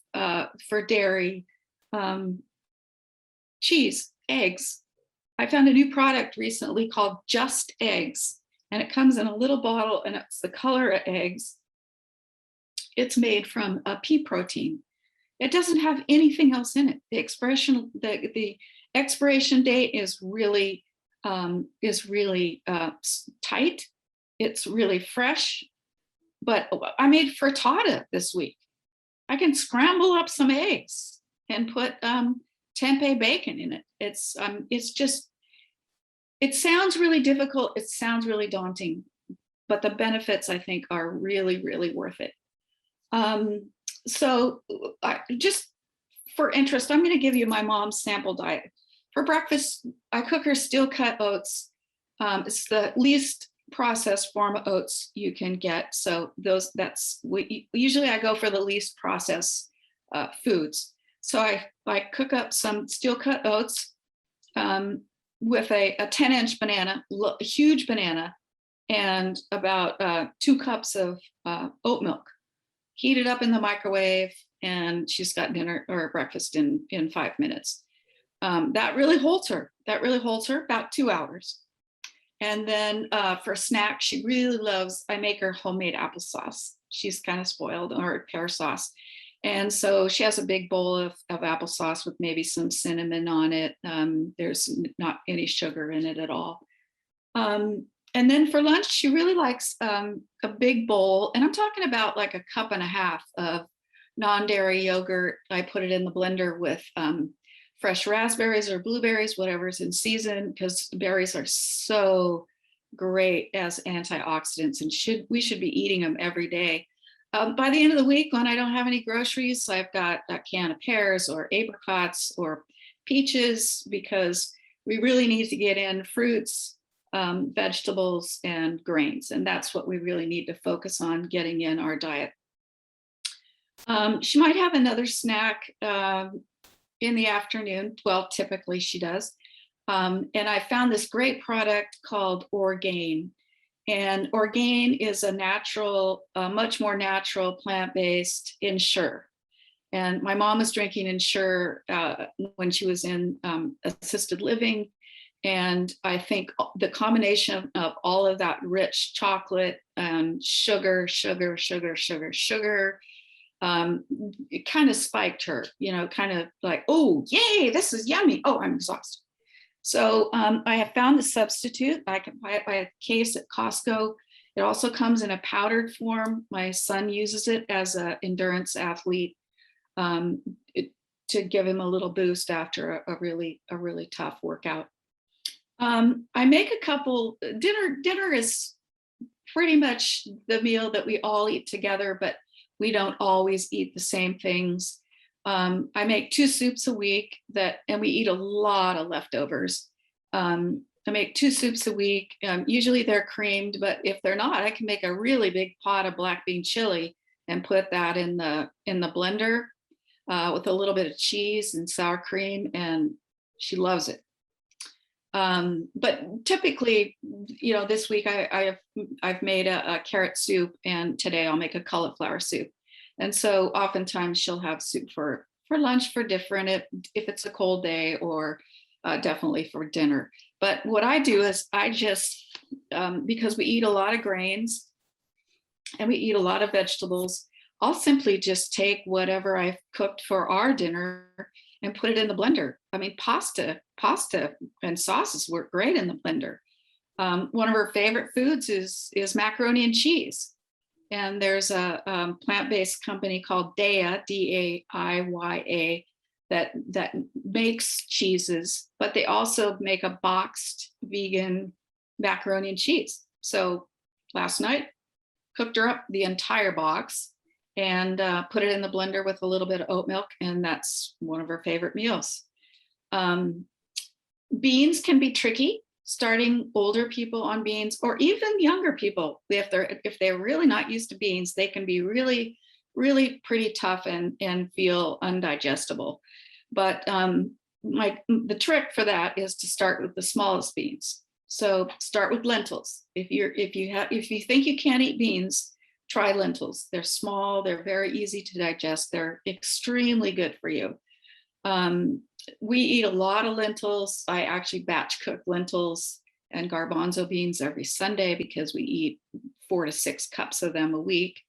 for dairy. Cheese, eggs. I found a new product recently called Just Eggs, and it comes in a little bottle, and it's the color of eggs. It's made from a pea protein. It doesn't have anything else in it. The expiration date is really tight. It's really fresh. But I made frittata this week. I can scramble up some eggs and put tempeh bacon in it. It sounds really difficult. It sounds really daunting, but the benefits, I think, are really, really worth it. So just for interest, I'm going to give you my mom's sample diet. For breakfast, I cook her steel cut oats. It's the least processed form of oats you can get. So usually I go for the least processed foods. So I cook up some steel cut oats with a 10-inch banana, a huge banana, and about 2 cups of oat milk. Heat it up in the microwave, and she's got dinner or breakfast in 5 minutes. That really holds her about 2 hours. And then for snack, she really loves, I make her homemade applesauce. She's kind of spoiled, or pear sauce. And so she has a big bowl of applesauce with maybe some cinnamon on it. There's not any sugar in it at all. And then for lunch, she really likes a big bowl. And I'm talking about like a cup and a half of non-dairy yogurt. I put it in the blender with fresh raspberries or blueberries, whatever's in season, because berries are so great as antioxidants, and we should be eating them every day. By the end of the week, when I don't have any groceries, so I've got a can of pears or apricots or peaches, because we really need to get in fruits, vegetables, and grains. And that's what we really need to focus on getting in our diet. She might have another snack in the afternoon. Well, typically she does. And I found this great product called Orgain. And Orgain is a natural, much more natural, plant-based Ensure. And my mom was drinking Ensure when she was in assisted living. And I think the combination of all of that rich chocolate and sugar, it kind of spiked her, kind of like, oh, yay, this is yummy. Oh, I'm exhausted. So I have found a substitute. I can buy it by a case at Costco. It also comes in a powdered form. My son uses it as an endurance athlete to give him a little boost after a really tough workout. I make a couple, dinner is pretty much the meal that we all eat together, but we don't always eat the same things. I make 2 soups a week and we eat a lot of leftovers. I make 2 soups a week. Usually they're creamed, but if they're not, I can make a really big pot of black bean chili and put that in the blender with a little bit of cheese and sour cream, and she loves it. But typically, this week I've made a carrot soup, and today I'll make a cauliflower soup. And so oftentimes she'll have soup for lunch, for different, if it's a cold day, or definitely for dinner. But what I do is I just, because we eat a lot of grains and we eat a lot of vegetables, I'll simply just take whatever I've cooked for our dinner and put it in the blender. I mean, pasta and sauces work great in the blender. One of her favorite foods is macaroni and cheese. And there's a plant-based company called Daiya, D-A-I-Y-A, that makes cheeses, but they also make a boxed vegan macaroni and cheese. So last night, cooked her up the entire box and put it in the blender with a little bit of oat milk, and that's one of her favorite meals. Beans can be tricky, starting older people on beans, or even younger people. If they're really not used to beans, they can be really pretty tough and feel undigestible. But the trick for that is to start with the smallest beans. So start with lentils. If you think you can't eat beans, try lentils. They're small, they're very easy to digest, they're extremely good for you. We eat a lot of lentils. I actually batch cook lentils and garbanzo beans every Sunday because we eat 4 to 6 cups of them a week.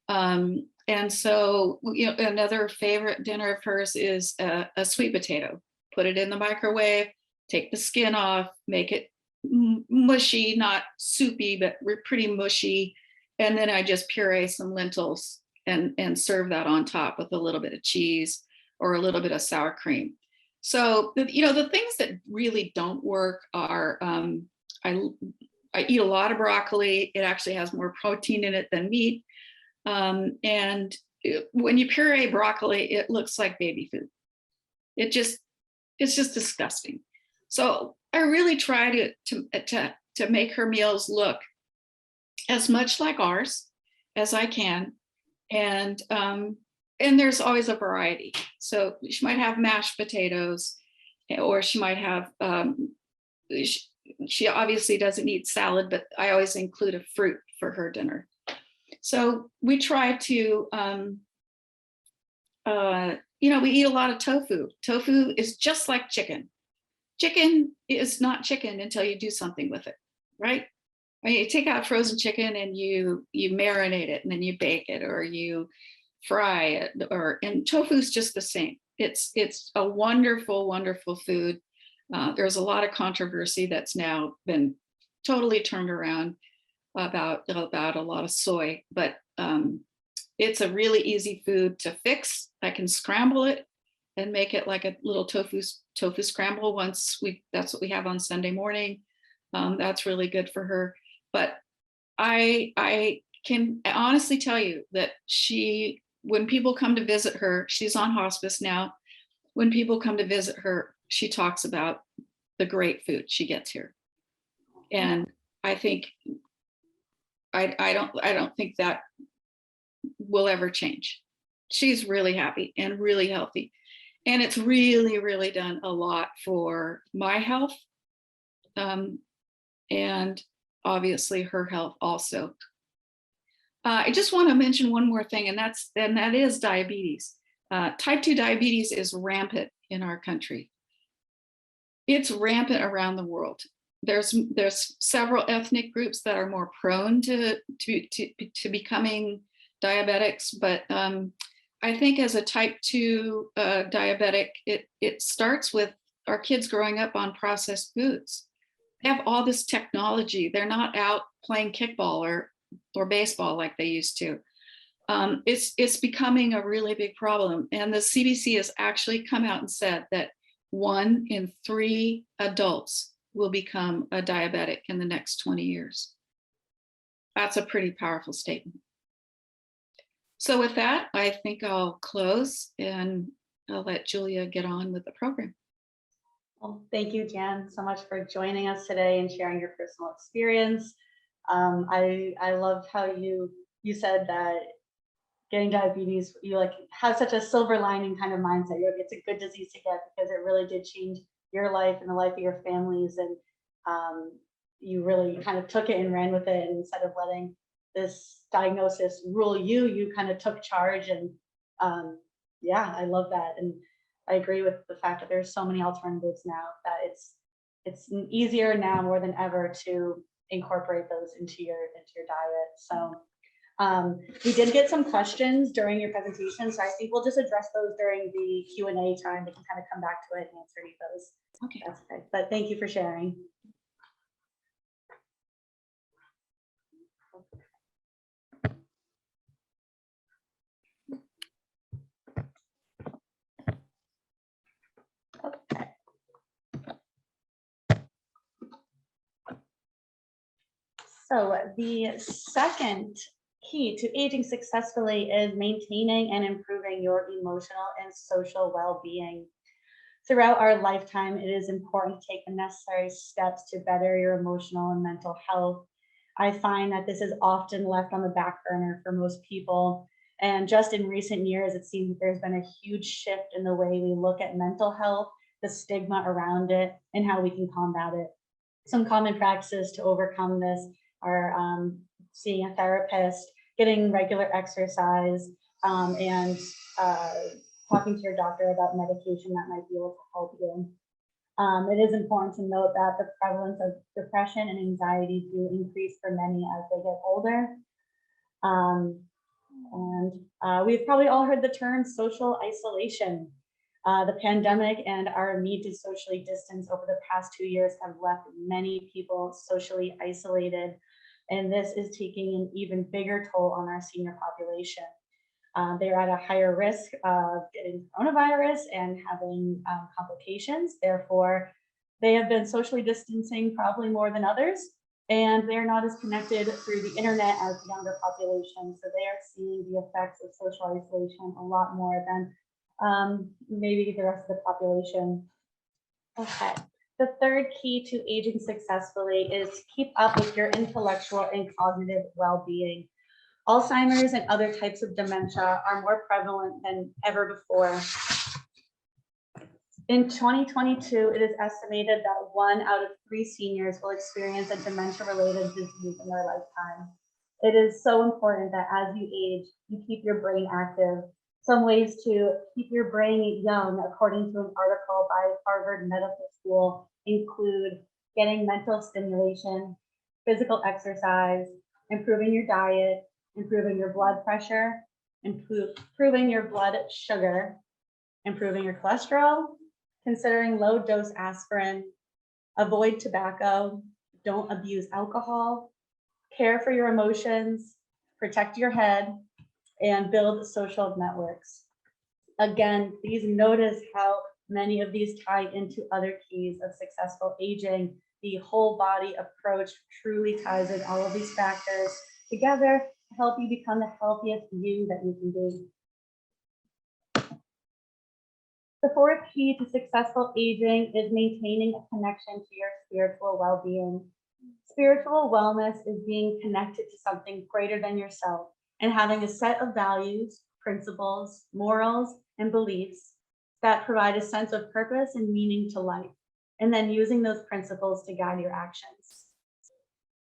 And so, another favorite dinner of hers is a sweet potato. Put it in the microwave, take the skin off, make it mushy, not soupy, but pretty mushy. And then I just puree some lentils and serve that on top with a little bit of cheese or a little bit of sour cream. So, the things that really don't work are, I eat a lot of broccoli. It actually has more protein in it than meat. And when you puree broccoli, it looks like baby food. It's just disgusting. So I really try to make her meals look as much like ours as I can. And there's always a variety. So she might have mashed potatoes, or she might have, she obviously doesn't eat salad, but I always include a fruit for her dinner. So we try to, we eat a lot of tofu. Tofu is just like chicken. Chicken is not chicken until you do something with it. right? I mean, you take out frozen chicken and you marinate it and then you bake it or you fry it, and tofu is just the same. It's a wonderful, wonderful food. There's a lot of controversy that's now been totally turned around about a lot of soy, but it's a really easy food to fix. I can scramble it and make it like a little tofu scramble. That's what we have on Sunday morning. That's really good for her. But I can honestly tell you that when people come to visit her, she's on hospice now. When people come to visit her, she talks about the great food she gets here. And I think I don't think that will ever change. She's really happy and really healthy. And it's really, really done a lot for my health. And obviously her health also. I just want to mention one more thing, and that is diabetes. Type 2 diabetes is rampant in our country. It's rampant around the world. There's several ethnic groups that are more prone to becoming diabetics, but I think as a type 2 diabetic, it starts with our kids growing up on processed foods. They have all this technology. They're not out playing kickball or baseball like they used to. It's becoming a really big problem. And the CDC has actually come out and said that 1 in 3 adults will become a diabetic in the next 20 years. That's a pretty powerful statement. So with that, I think I'll close and I'll let Julia get on with the program. Well, thank you, Jan, so much for joining us today and sharing your personal experience. I loved how you said that getting diabetes, you like have such a silver lining kind of mindset. You're like, it's a good disease to get because it really did change your life and the life of your families. And you really kind of took it and ran with it. And instead of letting this diagnosis rule you, you kind of took charge. And yeah, I love that. And I agree with the fact that there's so many alternatives now that it's easier now more than ever to incorporate those into your diet. So we did get some questions during your presentation, so I think we'll just address those during the Q&A time. We can kind of come back to it and answer any of those. Okay. That's okay. But thank you for sharing. Okay. So the second key to aging successfully is maintaining and improving your emotional and social well-being. Throughout our lifetime, it is important to take the necessary steps to better your emotional and mental health. I find that this is often left on the back burner for most people. And just in recent years, it seems there's been a huge shift in the way we look at mental health, the stigma around it, and how we can combat it. Some common practices to overcome this are seeing a therapist, getting regular exercise, and talking to your doctor about medication that might be able to help you. It is important to note that the prevalence of depression and anxiety do increase for many as they get older. We've probably all heard the term social isolation. The pandemic and our need to socially distance over the past 2 years have left many people socially isolated, and this is taking an even bigger toll on our senior population. They're at a higher risk of getting coronavirus and having complications. Therefore, they have been socially distancing probably more than others, and they're not as connected through the internet as the younger population. So they are seeing the effects of social isolation a lot more than maybe the rest of the population. Okay. The third key to aging successfully is keep up with your intellectual and cognitive well-being. Alzheimer's and other types of dementia are more prevalent than ever before. In 2022, it is estimated that 1 out of 3 seniors will experience a dementia-related disease in their lifetime. It is so important that as you age, you keep your brain active. Some ways to keep your brain young, according to an article by Harvard Medical School, include getting mental stimulation, physical exercise, improving your diet, improving your blood pressure, improving your blood sugar, improving your cholesterol, considering low dose aspirin, avoid tobacco, don't abuse alcohol, care for your emotions, protect your head, and build social networks. Again, please notice how many of these tie into other keys of successful aging. The whole body approach truly ties in all of these factors together to help you become the healthiest you that you can be. The fourth key to successful aging is maintaining a connection to your spiritual well-being. Spiritual wellness is being connected to something greater than yourself and having a set of values, principles, morals, and beliefs that provide a sense of purpose and meaning to life, and then using those principles to guide your actions.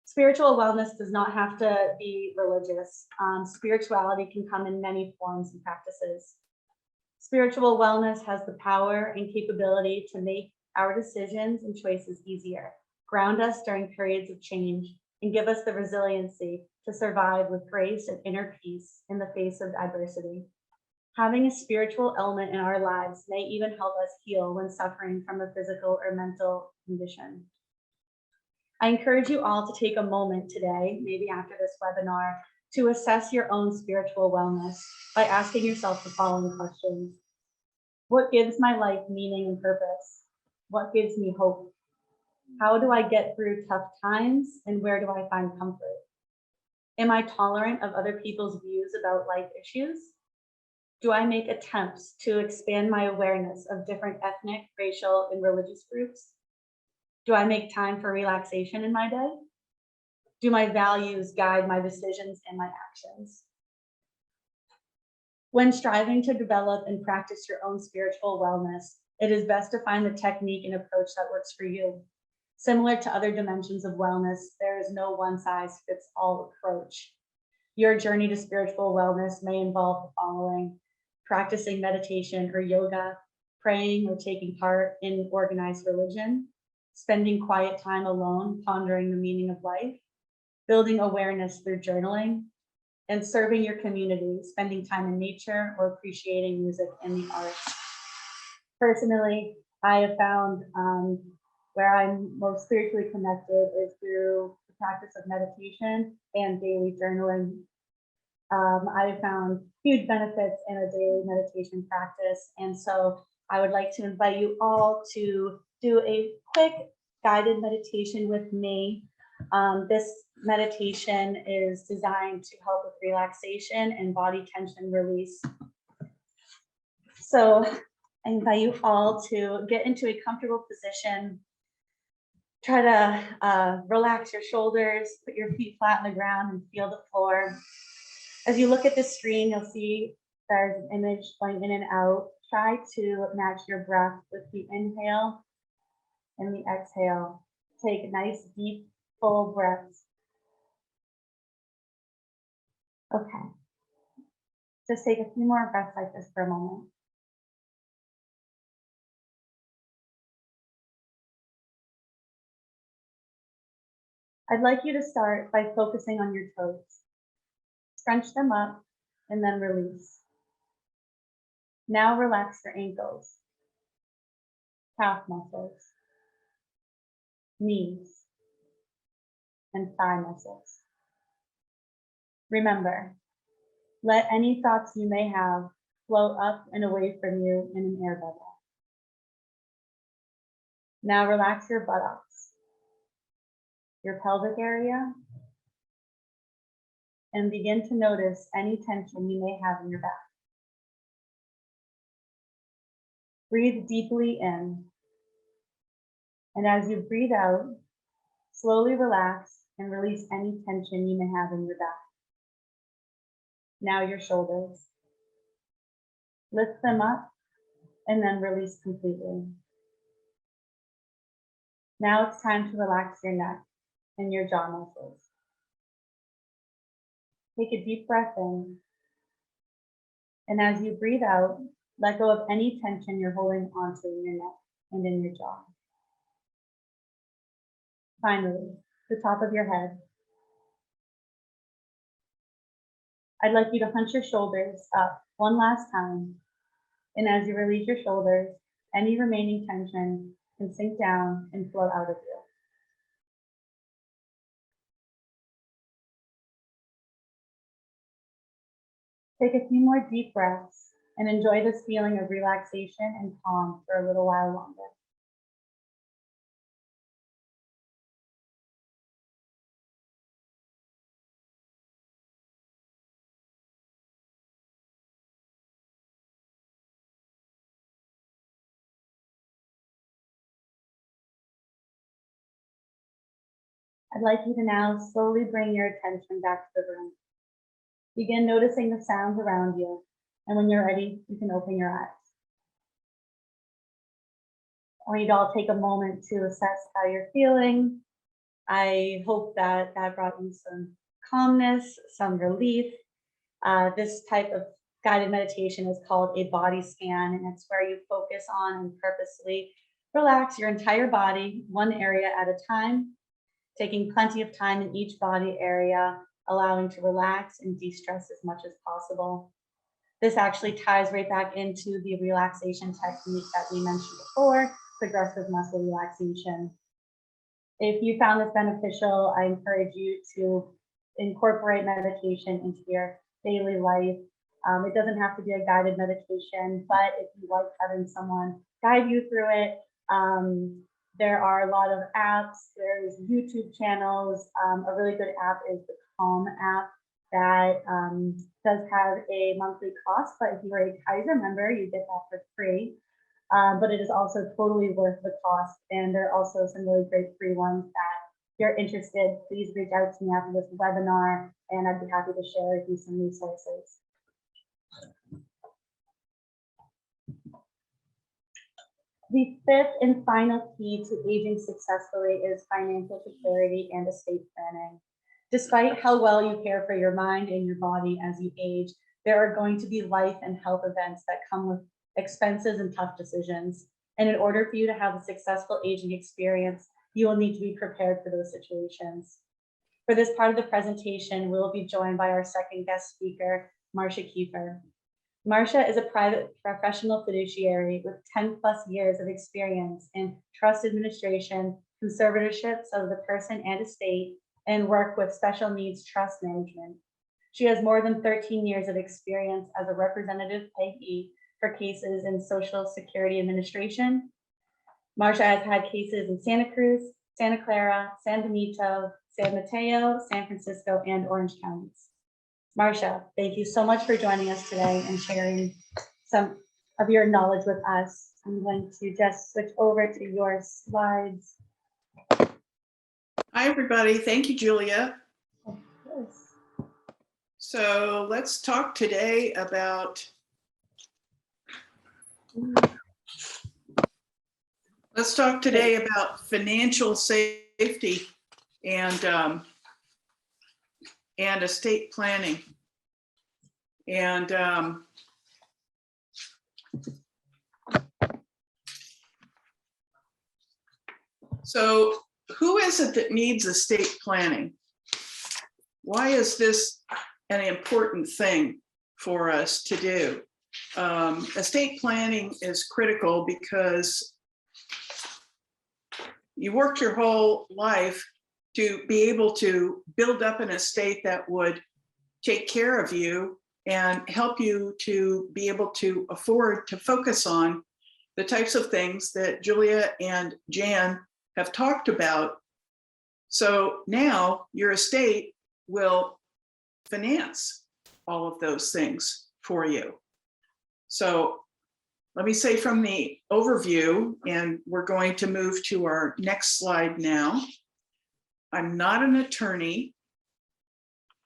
Spiritual wellness does not have to be religious. Spirituality can come in many forms and practices. Spiritual wellness has the power and capability to make our decisions and choices easier, ground us during periods of change, and give us the resiliency to survive with grace and inner peace in the face of adversity. Having a spiritual element in our lives may even help us heal when suffering from a physical or mental condition. I encourage you all to take a moment today, maybe after this webinar, to assess your own spiritual wellness by asking yourself the following questions. What gives my life meaning and purpose? What gives me hope? How do I get through tough times, and where do I find comfort? Am I tolerant of other people's views about life issues? Do I make attempts to expand my awareness of different ethnic, racial, and religious groups? Do I make time for relaxation in my day? Do my values guide my decisions and my actions? When striving to develop and practice your own spiritual wellness, it is best to find the technique and approach that works for you. Similar to other dimensions of wellness, there is no one-size-fits-all approach. Your journey to spiritual wellness may involve the following: practicing meditation or yoga, praying or taking part in organized religion, spending quiet time alone, pondering the meaning of life, building awareness through journaling, and serving your community, spending time in nature or appreciating music and the arts. Personally, I have found where I'm most spiritually connected is through the practice of meditation and daily journaling. I have found huge benefits in a daily meditation practice, and so I would like to invite you all to do a quick guided meditation with me. This meditation is designed to help with relaxation and body tension release. So I invite you all to get into a comfortable position. Try to relax your shoulders, put your feet flat on the ground and feel the floor. As you look at the screen, you'll see there's an image going in and out. Try to match your breath with the inhale and the exhale. Take nice, deep, full breaths. Okay. Just take a few more breaths like this for a moment. I'd like you to start by focusing on your toes. Scrunch them up and then release. Now relax your ankles, calf muscles, knees, and thigh muscles. Remember, let any thoughts you may have float up and away from you in an air bubble. Now relax your buttocks, your pelvic area, and begin to notice any tension you may have in your back. Breathe deeply in, and as you breathe out, slowly relax and release any tension you may have in your back. Now your shoulders. Lift them up and then release completely. Now it's time to relax your neck and your jaw muscles. Take a deep breath in, and as you breathe out, let go of any tension you're holding onto in your neck and in your jaw. Finally, the top of your head. I'd like you to hunch your shoulders up one last time. And as you release your shoulders, any remaining tension can sink down and flow out of you. Take a few more deep breaths and enjoy this feeling of relaxation and calm for a little while longer. I'd like you to now slowly bring your attention back to the room. Begin noticing the sounds around you, and when you're ready, you can open your eyes. I want you to all take a moment to assess how you're feeling. I hope that that brought you some calmness, some relief. This type of guided meditation is called a body scan, and it's where you focus on and purposely relax your entire body, one area at a time, taking plenty of time in each body area, allowing to relax and de-stress as much as possible. This actually ties right back into the relaxation technique that we mentioned before, progressive muscle relaxation. If you found this beneficial, I encourage you to incorporate meditation into your daily life. It doesn't have to be a guided meditation, but if you like having someone guide you through it, there are a lot of apps. There's YouTube channels. A really good app is the Calm app that does have a monthly cost, but if you are a Kaiser member, you get that for free. But it is also totally worth the cost. And there are also some really great free ones that if you're interested, please reach out to me after this webinar, and I'd be happy to share with you some resources. The fifth and final key to aging successfully is financial security and estate planning. Despite how well you care for your mind and your body as you age, there are going to be life and health events that come with expenses and tough decisions. And in order for you to have a successful aging experience, you will need to be prepared for those situations. For this part of the presentation, we'll be joined by our second guest speaker, Marcia Kiefer. Marcia is a private professional fiduciary with 10+ years of experience in trust administration, conservatorships of the person and estate, and work with special needs trust management. She has more than 13 years of experience as a representative payee for cases in Social Security Administration. Marcia has had cases in Santa Cruz, Santa Clara, San Benito, San Mateo, San Francisco, and Orange counties. Marcia, thank you so much for joining us today and sharing some of your knowledge with us. I'm going to just switch over to your slides. Hi, everybody. Thank you, Julia. Yes. So let's talk today about financial safety and estate planning. And so who is it that needs estate planning? Why is this an important thing for us to do? Estate planning is critical because you worked your whole life to be able to build up an estate that would take care of you and help you to be able to afford to focus on the types of things that Julia and Jan have talked about. So now your estate will finance all of those things for you. So let me say from the overview, and we're going to move to our next slide now. I'm not an attorney.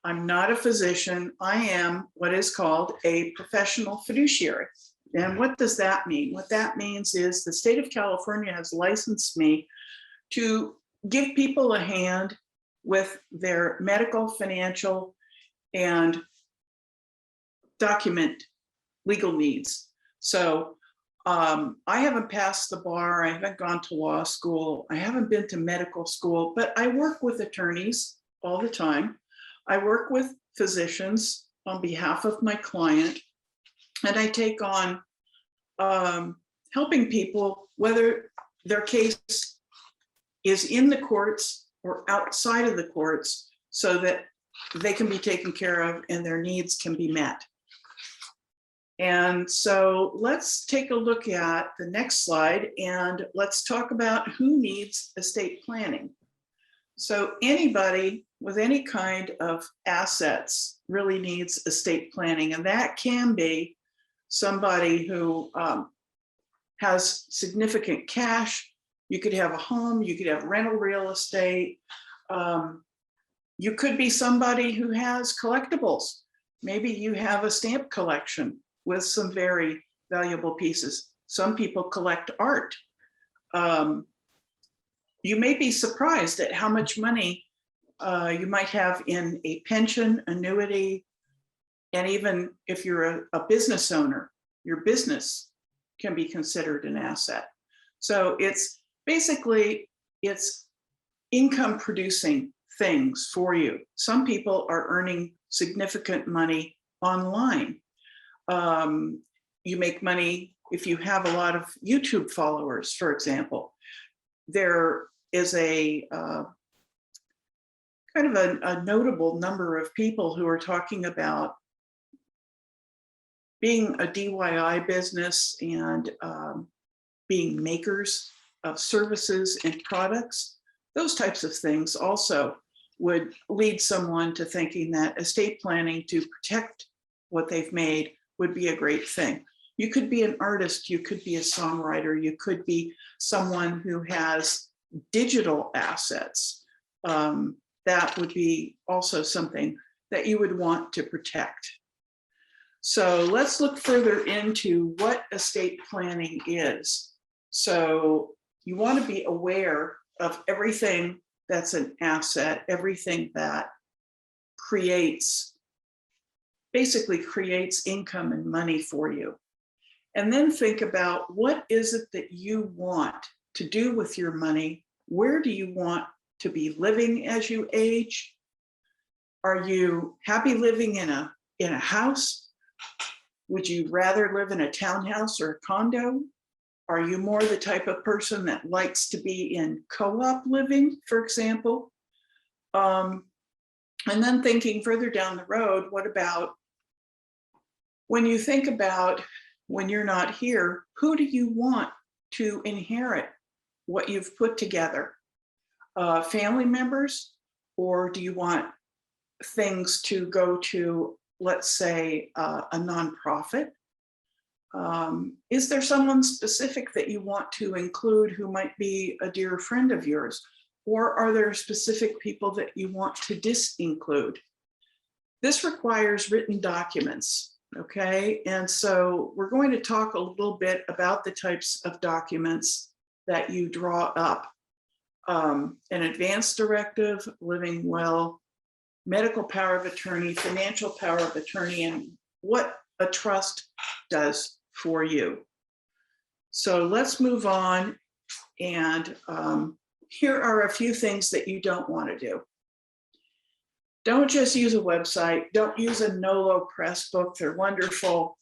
I'm not a physician. I am what is called a professional fiduciary. And what does that mean? What that means is the state of California has licensed me to give people a hand with their medical, financial, and document legal needs. So I haven't passed the bar. I haven't gone to law school. I haven't been to medical school, but I work with attorneys all the time. I work with physicians on behalf of my client, and I take on helping people, whether their case is in the courts or outside of the courts, so that they can be taken care of and their needs can be met. And so let's take a look at the next slide and let's talk about who needs estate planning. So anybody with any kind of assets really needs estate planning, and that can be somebody who has significant cash. You could have a home, you could have rental real estate. You could be somebody who has collectibles. Maybe you have a stamp collection with some very valuable pieces. Some people collect art. You may be surprised at how much money you might have in a pension, annuity, and even if you're a business owner, your business can be considered an asset. So it's basically, it's income producing things for you. Some people are earning significant money online. You make money if you have a lot of YouTube followers, for example. There is a kind of a notable number of people who are talking about being a DIY business and being makers of services and products. Those types of things also would lead someone to thinking that estate planning to protect what they've made would be a great thing. You could be an artist, you could be a songwriter, you could be someone who has digital assets. That would be also something that you would want to protect. So let's look further into what estate planning is. So you want to be aware of everything that's an asset, everything that basically creates income and money for you. And then think about, what is it that you want to do with your money? Where do you want to be living as you age? Are you happy living in a house? Would you rather live in a townhouse or a condo? Are you more the type of person that likes to be in co-op living, for example? And then thinking further down the road, what about when you think about when you're not here, who do you want to inherit what you've put together? Family members, or do you want things to go to, let's say, a nonprofit? Is there someone specific that you want to include who might be a dear friend of yours? Or are there specific people that you want to disinclude? This requires written documents, okay? And so we're going to talk a little bit about the types of documents that you draw up. An advance directive, living will, medical power of attorney, financial power of attorney, and what a trust does for you. So let's move on. And here are a few things that you don't want to do. Don't just use a website. Don't use a NOLO press book. They're wonderful,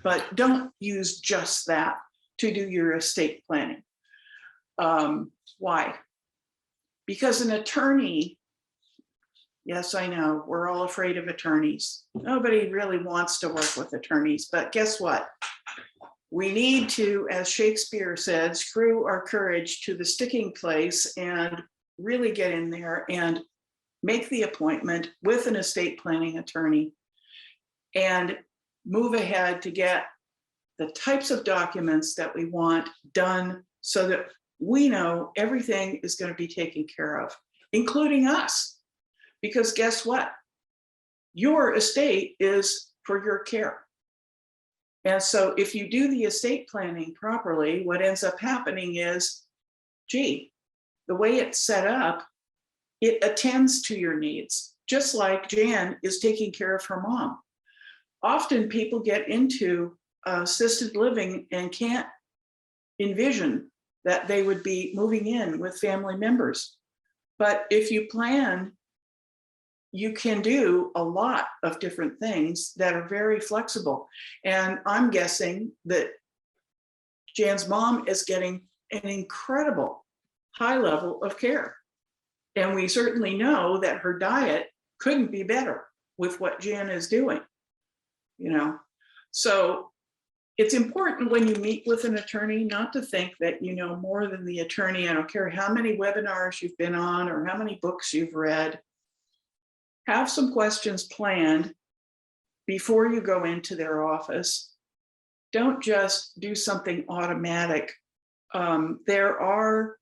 but don't use just that to do your estate planning. Why? Because an attorney, yes, I know, we're all afraid of attorneys. Nobody really wants to work with attorneys, but guess what? We need to, as Shakespeare said, screw our courage to the sticking place and really get in there and make the appointment with an estate planning attorney and move ahead to get the types of documents that we want done so that we know everything is going to be taken care of, including us. Because guess what? Your estate is for your care. And so if you do the estate planning properly, what ends up happening is, gee, the way it's set up, it attends to your needs, just like Jan is taking care of her mom. Often people get into assisted living and can't envision that they would be moving in with family members. But if you plan, you can do a lot of different things that are very flexible. And I'm guessing that Jan's mom is getting an incredible high level of care. And we certainly know that her diet couldn't be better with what Jan is doing, you know. So it's important when you meet with an attorney not to think that you know more than the attorney. I don't care how many webinars you've been on or how many books you've read. Have some questions planned before you go into their office. Don't just do something automatic. There are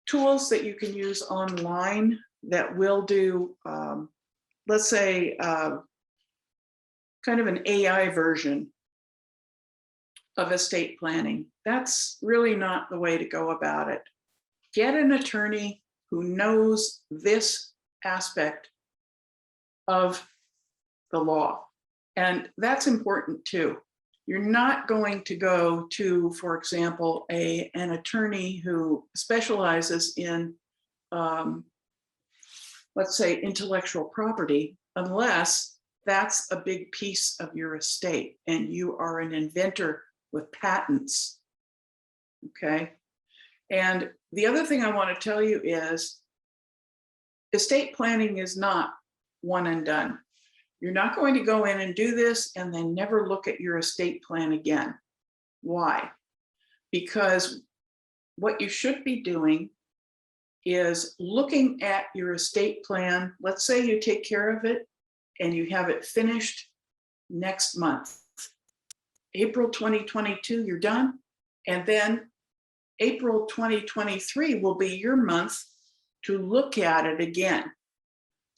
tools that you can use online that will do, let's say, kind of an AI version of estate planning. That's really not the way to go about it. Get an attorney who knows this aspect of the law. And that's important too. You're not going to go to, for example, an attorney who specializes in, let's say, intellectual property, unless that's a big piece of your estate and you are an inventor with patents. Okay. And the other thing I want to tell you is estate planning is not one and done. You're not going to go in and do this and then never look at your estate plan again. Why? Because what you should be doing is looking at your estate plan. Let's say you take care of it and you have it finished next month. April 2022, you're done. And then April 2023 will be your month to look at it again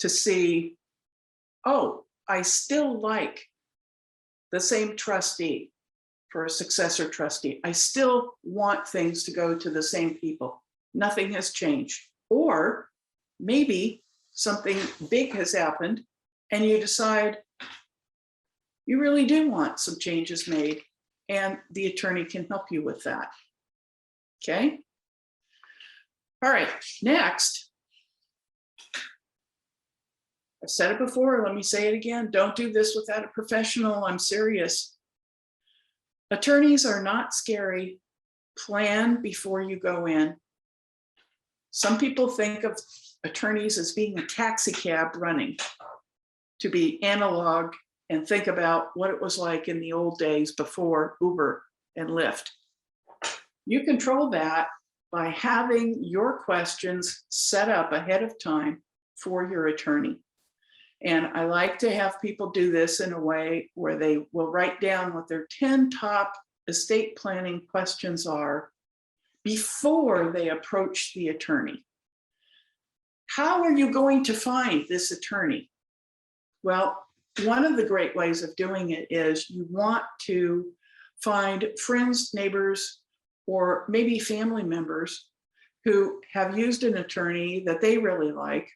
to see, oh, I still like the same trustee for a successor trustee. I still want things to go to the same people. Nothing has changed. Or maybe something big has happened and you decide you really do want some changes made, and the attorney can help you with that. Okay. All right, next. I've said it before, let me say it again. Don't do this without a professional. I'm serious. Attorneys are not scary. Plan before you go in. Some people think of attorneys as being a taxi cab running, to be analog and think about what it was like in the old days before Uber and Lyft. You control that by having your questions set up ahead of time for your attorney. And I like to have people do this in a way where they will write down what their 10 top estate planning questions are before they approach the attorney. How are you going to find this attorney? Well, one of the great ways of doing it is you want to find friends, neighbors, or maybe family members who have used an attorney that they really like.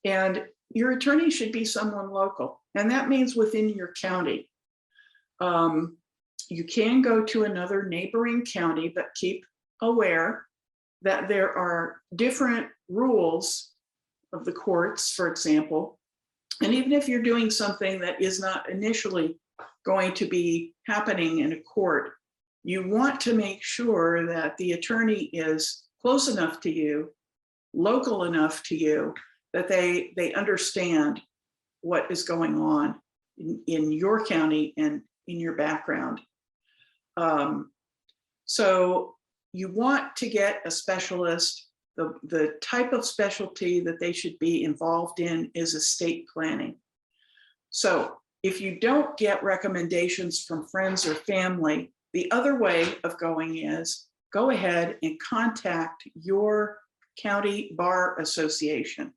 And your attorney should be someone local. And that means within your county. You can go to another neighboring county, but keep aware that there are different rules of the courts, for example. And even if you're doing something that is not initially going to be happening in a court, you want to make sure that the attorney is close enough to you, local enough to you, that they understand what is going on in your county and in your background. So you want to get a specialist. The type of specialty that they should be involved in is estate planning. So if you don't get recommendations from friends or family, the other way of going is go ahead and contact your county bar association.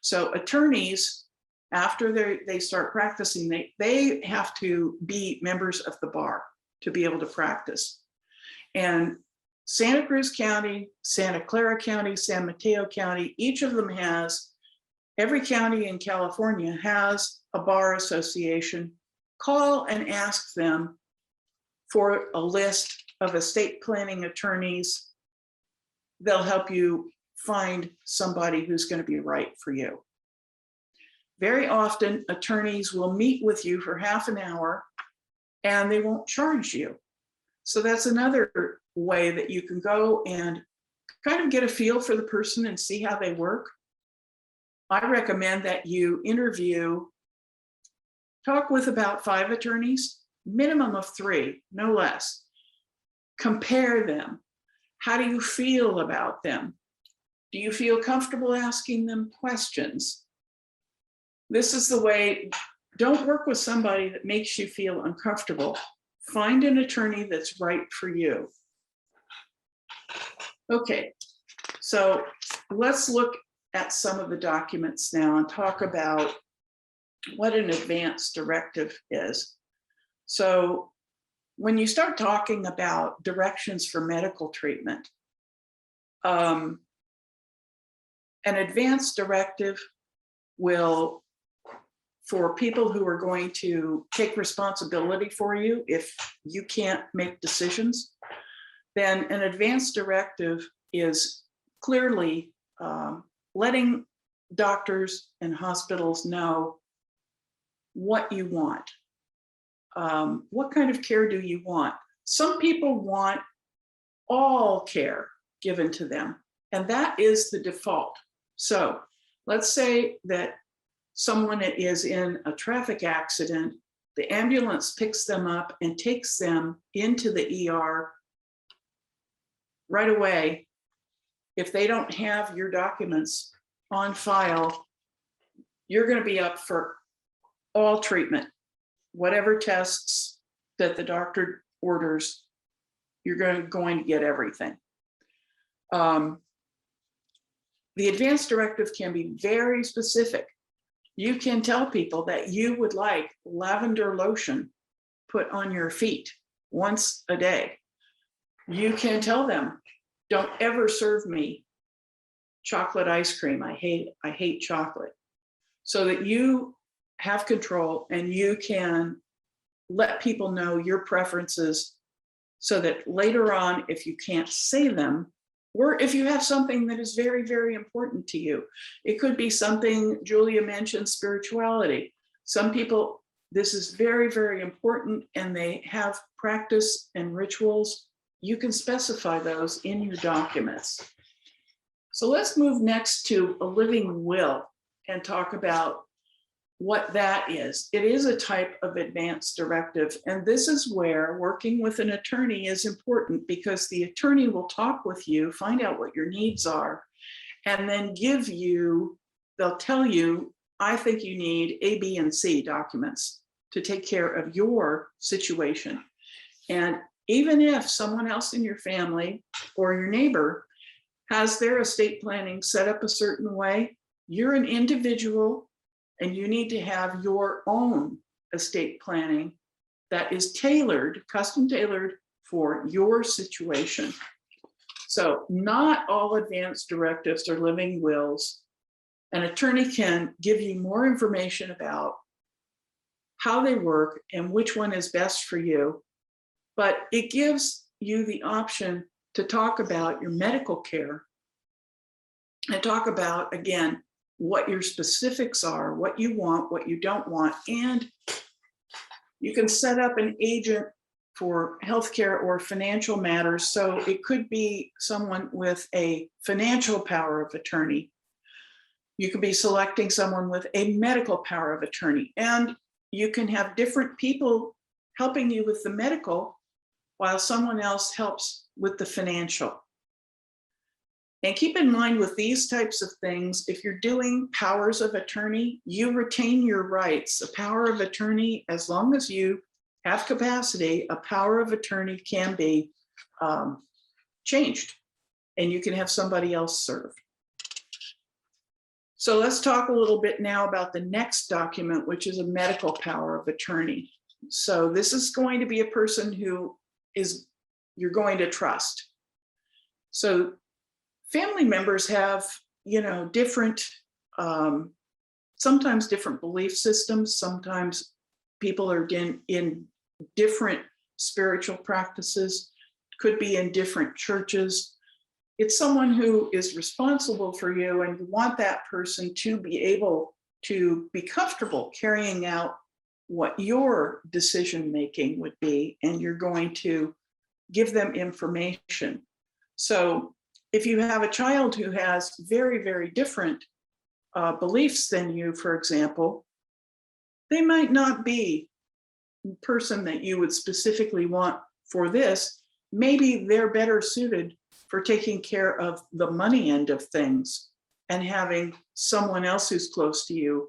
So attorneys, after they start practicing, they have to be members of the bar to be able to practice. And Santa Cruz County, Santa Clara County, San Mateo County, each of them has, every county in California has a bar association. Call and ask them for a list of estate planning attorneys. They'll help you find somebody who's going to be right for you. Very often, attorneys will meet with you for half an hour and they won't charge you. So that's another way that you can go and kind of get a feel for the person and see how they work. I recommend that you talk with about 5 attorneys, minimum of 3, no less. Compare them. How do you feel about them? Do you feel comfortable asking them questions? This is the way. Don't work with somebody that makes you feel uncomfortable. Find an attorney that's right for you. Okay, so let's look at some of the documents now and talk about what an advance directive is. So when you start talking about directions for medical treatment, an advance directive will, for people who are going to take responsibility for you if you can't make decisions, then an advance directive is clearly letting doctors and hospitals know what you want. What kind of care do you want? Some people want all care given to them, and that is the default. So let's say that someone is in a traffic accident, the ambulance picks them up and takes them into the ER right away. If they don't have your documents on file, you're going to be up for all treatment. Whatever tests that the doctor orders, you're going to get everything. The advance directive can be very specific. You can tell people that you would like lavender lotion put on your feet once a day. You can tell them, don't ever serve me chocolate ice cream. I hate chocolate. So that you have control and you can let people know your preferences so that later on, if you can't say them, or if you have something that is very, very important to you, it could be something Julia mentioned, spirituality. Some people, this is very, very important and they have practice and rituals. You can specify those in your documents. So let's move next to a living will and talk about what that is. It is a type of advance directive. And this is where working with an attorney is important, because the attorney will talk with you, find out what your needs are, and then they'll tell you, I think you need A, B, and C documents to take care of your situation. And even if someone else in your family or your neighbor has their estate planning set up a certain way, you're an individual and you need to have your own estate planning that is tailored, custom tailored for your situation. So not all advance directives are living wills. An attorney can give you more information about how they work and which one is best for you, but it gives you the option to talk about your medical care and talk about, again, what your specifics are, what you want, what you don't want. And you can set up an agent for healthcare or financial matters. So it could be someone with a financial power of attorney. You could be selecting someone with a medical power of attorney. And you can have different people helping you with the medical while someone else helps with the financial. And keep in mind with these types of things, if you're doing powers of attorney, you retain your rights. A power of attorney, as long as you have capacity, a power of attorney can be changed and you can have somebody else serve. So let's talk a little bit now about the next document, which is a medical power of attorney. So this is going to be a person who you're going to trust. So family members have, different, sometimes different belief systems. Sometimes people are in different spiritual practices. could be in different churches. It's someone who is responsible for you, and you want that person to be able to be comfortable carrying out what your decision making would be, and you're going to give them information. So if you have a child who has very, very different beliefs than you, for example, they might not be the person that you would specifically want for this. Maybe they're better suited for taking care of the money end of things and having someone else who's close to you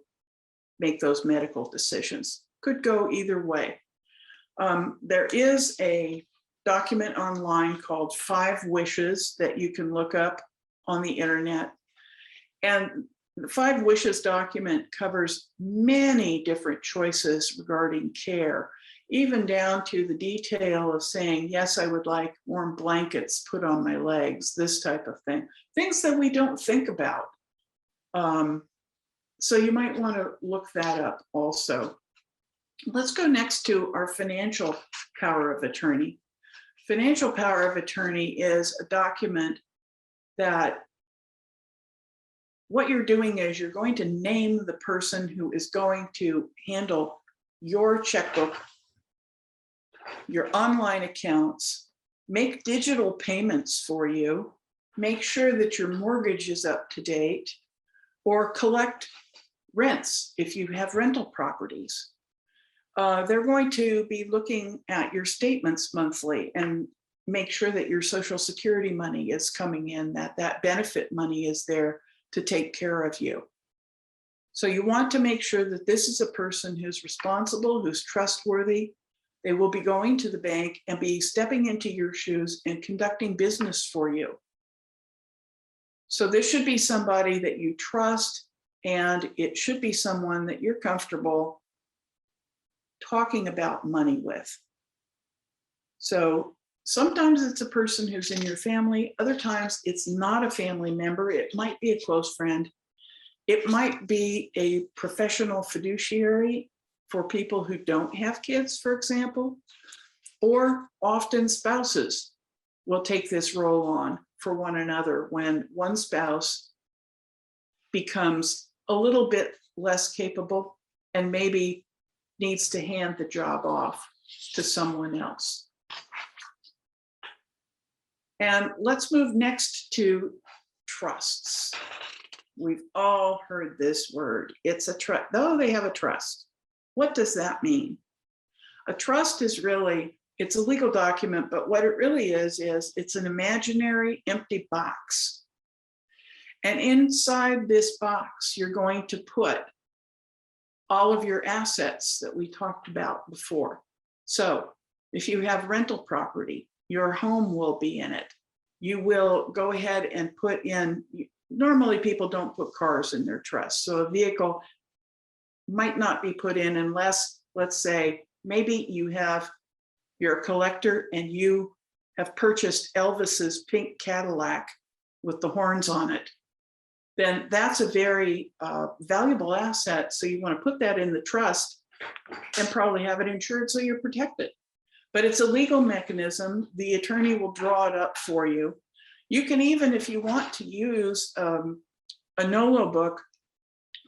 make those medical decisions. Could go either way. There is a document online called 5 Wishes that you can look up on the internet. And the 5 Wishes document covers many different choices regarding care, even down to the detail of saying, yes, I would like warm blankets put on my legs, this type of thing, things that we don't think about. So you might want to look that up also. Let's go next to our financial power of attorney. Financial power of attorney is a document that what you're doing is you're going to name the person who is going to handle your checkbook, your online accounts, make digital payments for you, make sure that your mortgage is up to date, or collect rents if you have rental properties. They're going to be looking at your statements monthly and make sure that your Social Security money is coming in, that benefit money is there to take care of you. So you want to make sure that this is a person who's responsible, who's trustworthy. They will be going to the bank and be stepping into your shoes and conducting business for you. So this should be somebody that you trust, and it should be someone that you're comfortable talking about money with. So sometimes it's a person who's in your family. Other times it's not a family member. It might be a close friend. It might be a professional fiduciary for people who don't have kids, for example, or often spouses will take this role on for one another when one spouse becomes a little bit less capable and maybe needs to hand the job off to someone else. And let's move next to trusts. We've all heard this word. It's a trust. Oh, they have a trust. What does that mean? A trust is really, it's a legal document, but what it really is it's an imaginary empty box. And inside this box, you're going to put all of your assets that we talked about before. So if you have rental property, your home will be in it. You will go ahead and put in, normally people don't put cars in their trust. So a vehicle might not be put in unless, let's say, maybe you're a collector and you have purchased Elvis's pink Cadillac with the horns on it. Then that's a very valuable asset. So you want to put that in the trust and probably have it insured so you're protected. But it's a legal mechanism. The attorney will draw it up for you. You can even, if you want to use a NOLO book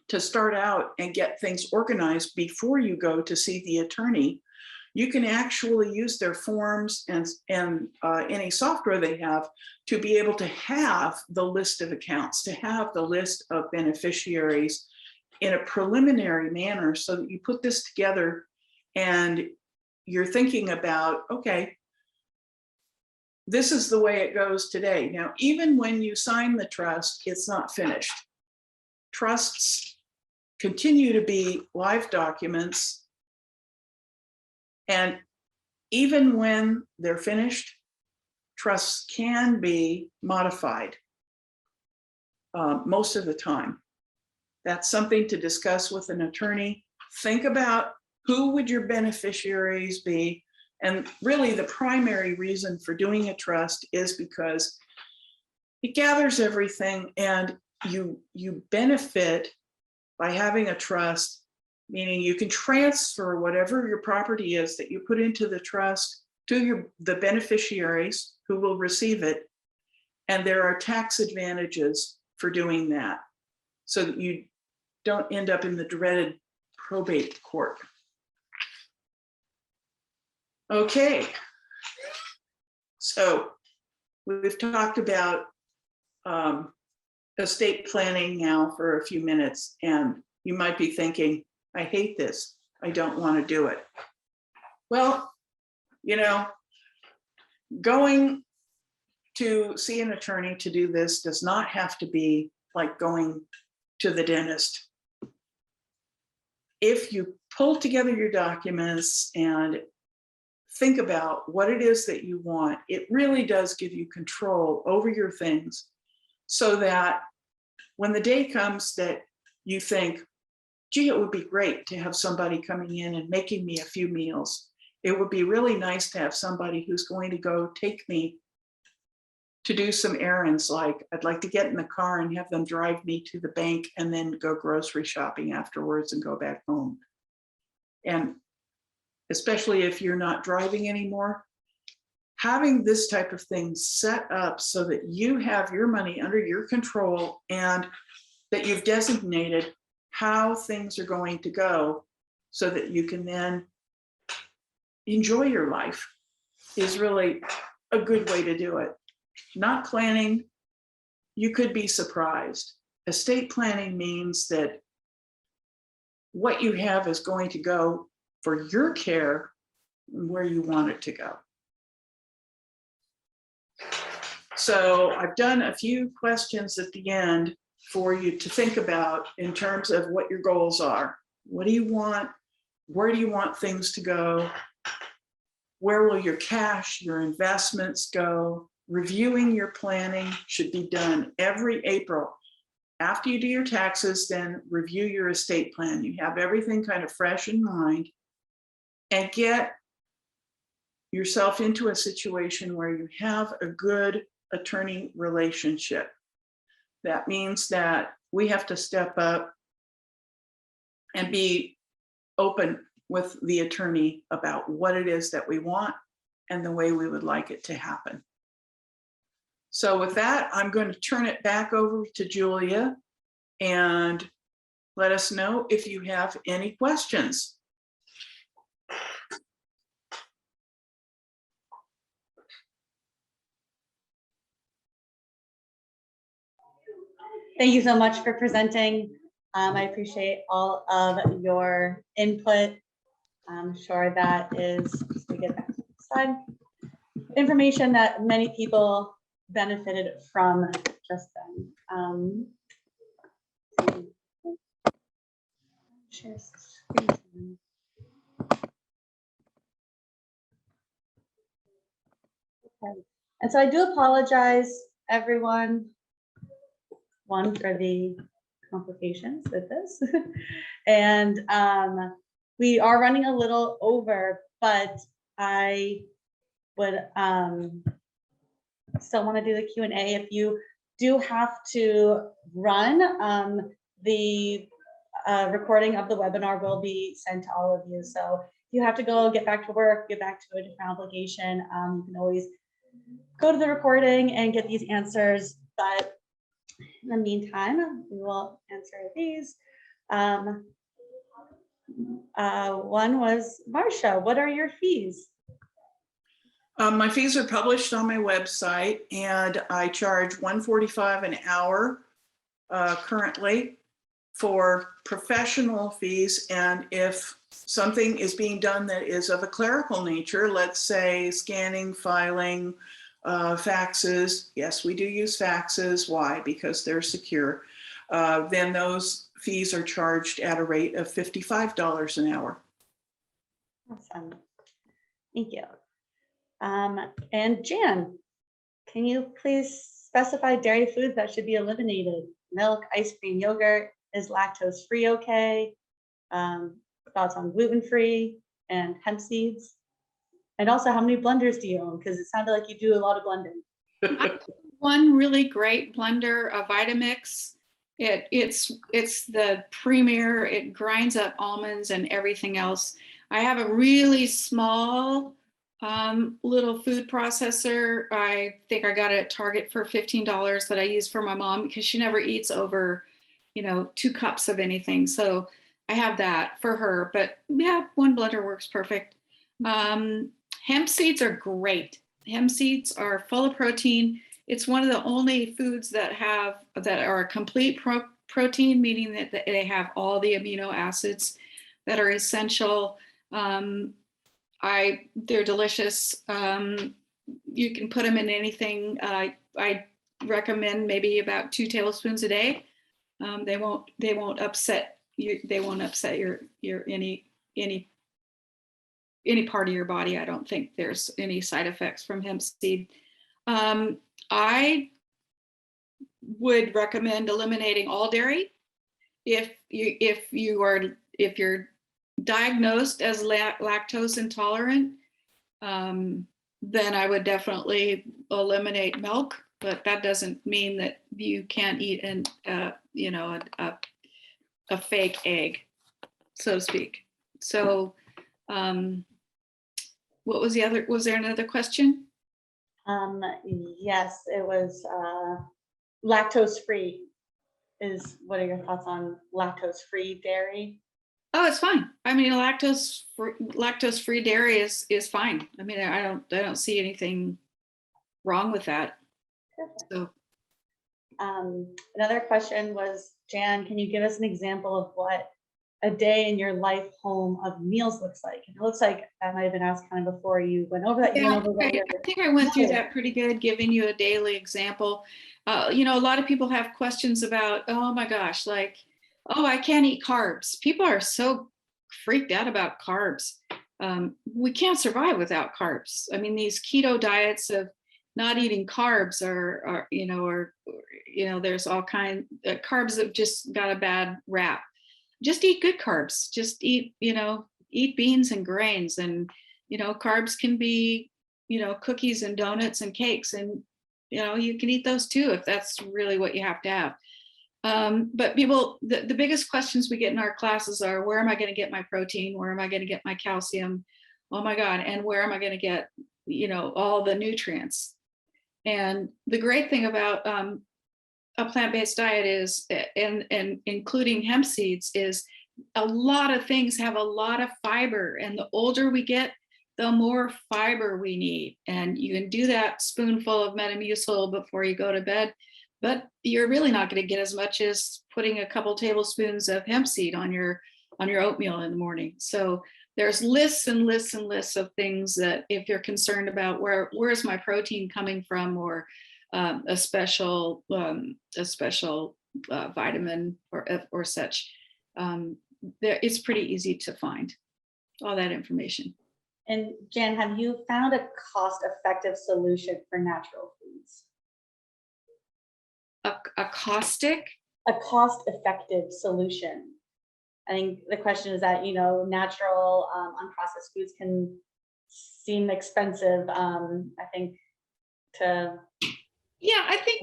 to start out and get things organized before you go to see the attorney, you can actually use their forms and any software they have to be able to have the list of accounts, to have the list of beneficiaries in a preliminary manner so that you put this together and you're thinking about, okay, this is the way it goes today. Now, even when you sign the trust, it's not finished. Trusts continue to be live documents. And even when they're finished, trusts can be modified most of the time. That's something to discuss with an attorney. Think about who would your beneficiaries be? And really the primary reason for doing a trust is because it gathers everything and you benefit by having a trust, meaning you can transfer whatever your property is that you put into the trust to the beneficiaries who will receive it. And there are tax advantages for doing that, so that you don't end up in the dreaded probate court. Okay. So we've talked about estate planning now for a few minutes, and you might be thinking, I hate this. I don't want to do it. Well, you know, going to see an attorney to do this does not have to be like going to the dentist. If you pull together your documents and think about what it is that you want, it really does give you control over your things, so that when the day comes that you think, gee, it would be great to have somebody coming in and making me a few meals. It would be really nice to have somebody who's going to go take me to do some errands. Like, I'd like to get in the car and have them drive me to the bank and then go grocery shopping afterwards and go back home. And especially if you're not driving anymore, having this type of thing set up so that you have your money under your control and that you've designated how things are going to go so that you can then enjoy your life is really a good way to do it. Not planning, you could be surprised. Estate planning means that what you have is going to go for your care where you want it to go. So I've done a few questions at the end for you to think about in terms of what your goals are. What do you want? Where do you want things to go? Where will your cash, your investments go? Reviewing your planning should be done every April. After you do your taxes, then review your estate plan. You have everything kind of fresh in mind, and get yourself into a situation where you have a good attorney relationship. That means that we have to step up and be open with the attorney about what it is that we want and the way we would like it to happen. So with that, I'm going to turn it back over to Julia and let us know if you have any questions. Thank you so much for presenting. I appreciate all of your input. I'm sure that is, just to get back to the slide, information that many people benefited from just then. Share screen. Okay. And so I do apologize, everyone, one, for the complications with this. And we are running a little over, but I would still want to do the Q&A. If you do have to run, the recording of the webinar will be sent to all of you. So if you have to go get back to work, get back to a different obligation, you can always go to the recording and get these answers. But in the meantime, we will answer these. One was, Marcia, what are your fees? My fees are published on my website, and I charge $145 an hour currently for professional fees. And if something is being done that is of a clerical nature, let's say scanning, filing, faxes, yes, we do use faxes. Why? Because they're secure. Then those fees are charged at a rate of $55 an hour. Awesome. Thank you. And Jan, can you please specify dairy foods that should be eliminated? Milk, ice cream, yogurt. Is lactose free okay? Thoughts on gluten-free and hemp seeds? And also, how many blenders do you own? Because it sounded like you do a lot of blending. One really great blender, a Vitamix. It's the premier. It grinds up almonds and everything else. I have a really small Little food processor. I think I got it at Target for $15 that I use for my mom because she never eats over, 2 cups of anything. So I have that for her. But yeah, one blender works perfect. Hemp seeds are great. Hemp seeds are full of protein. It's one of the only foods that are a complete protein, meaning that they have all the amino acids that are essential. They're delicious. You can put them in anything. I recommend maybe about 2 tablespoons a day. They won't upset you. They won't upset your any part of your body. I don't think there's any side effects from hemp seed. I would recommend eliminating all dairy if you're diagnosed as lactose intolerant. Then I would definitely eliminate milk, but that doesn't mean that you can't eat a fake egg, so to speak. So what was was there another question? Yes, it was lactose free. What are your thoughts on lactose free dairy? Oh, it's fine. I mean, lactose free dairy is fine. I mean, I don't see anything wrong with that. Perfect. So Another question was, Jan, can you give us an example of what a day in your life home of meals looks like? And it looks like I might have been asked kind of before you went over that. yeah, I think I went through that pretty good, giving you a daily example. A lot of people have questions about, oh my gosh, like, oh, I can't eat carbs. People are so freaked out about carbs. We can't survive without carbs. I mean, these keto diets of not eating carbs there's all kinds of carbs have just got a bad rap. Just eat good carbs. Just eat beans and grains, and carbs can be cookies and donuts and cakes, and you can eat those too if that's really what you have to have. But people, the biggest questions we get in our classes are, where am I going to get my protein? Where am I going to get my calcium? Oh my God. And where am I going to get, all the nutrients? And the great thing about a plant-based diet is, and including hemp seeds, is a lot of things have a lot of fiber. And the older we get, the more fiber we need. And you can do that spoonful of Metamucil before you go to bed, but you're really not going to get as much as putting a couple tablespoons of hemp seed on your oatmeal in the morning. So there's lists and lists and lists of things that, if you're concerned about where's my protein coming from, or a special vitamin or such, it's pretty easy to find all that information. And Jan, have you found a cost-effective solution for natural foods? A cost-effective solution. I think the question is that, natural unprocessed foods can seem expensive. I think I think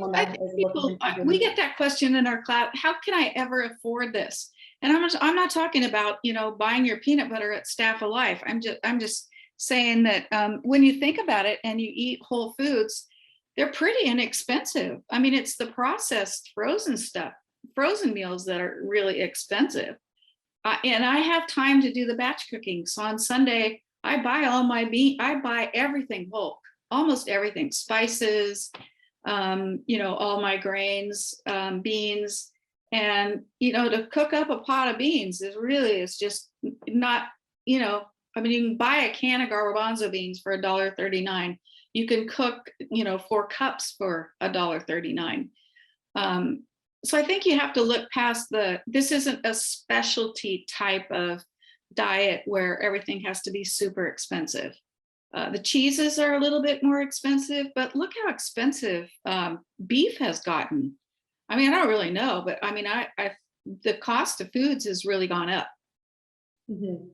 people, we get that question in our class. How can I ever afford this? And I'm not talking about, buying your peanut butter at Staff of Life. I'm just saying that when you think about it and you eat whole foods, they're pretty inexpensive. I mean, it's the processed frozen meals that are really expensive. And I have time to do the batch cooking. So on Sunday, I buy I buy everything bulk, almost everything, spices, all my grains, beans, and, to cook up a pot of beans is just not, I mean, you can buy a can of garbanzo beans for $1.39. You can cook, 4 cups for $1.39. So I think you have to look past this isn't a specialty type of diet where everything has to be super expensive. The cheeses are a little bit more expensive, but look how expensive beef has gotten. I mean, I don't really know, but I mean, the cost of foods has really gone up. Mm-hmm.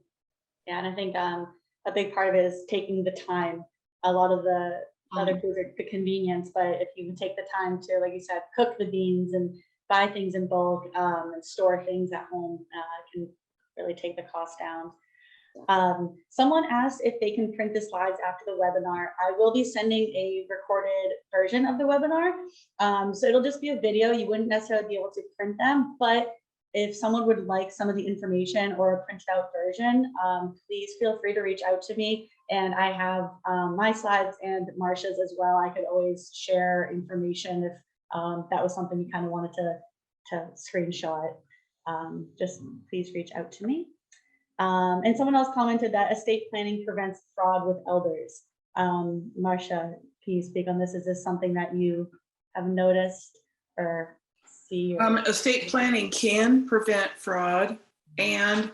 Yeah, and I think a big part of it is taking the time. A lot of the other foods are the convenience, but if you can take the time to, like you said, cook the beans and buy things in bulk and store things at home, it can really take the cost down. Someone asked if they can print the slides after the webinar. I will be sending a recorded version of the webinar. So it'll just be a video. You wouldn't necessarily be able to print them, but if someone would like some of the information or a printed out version, please feel free to reach out to me. And I have my slides and Marsha's as well. I could always share information if that was something you kind of wanted to screenshot. Just please reach out to me. And someone else commented that estate planning prevents fraud with elders. Marsha, can you speak on this? Is this something that you have noticed or see? Estate planning can prevent fraud, and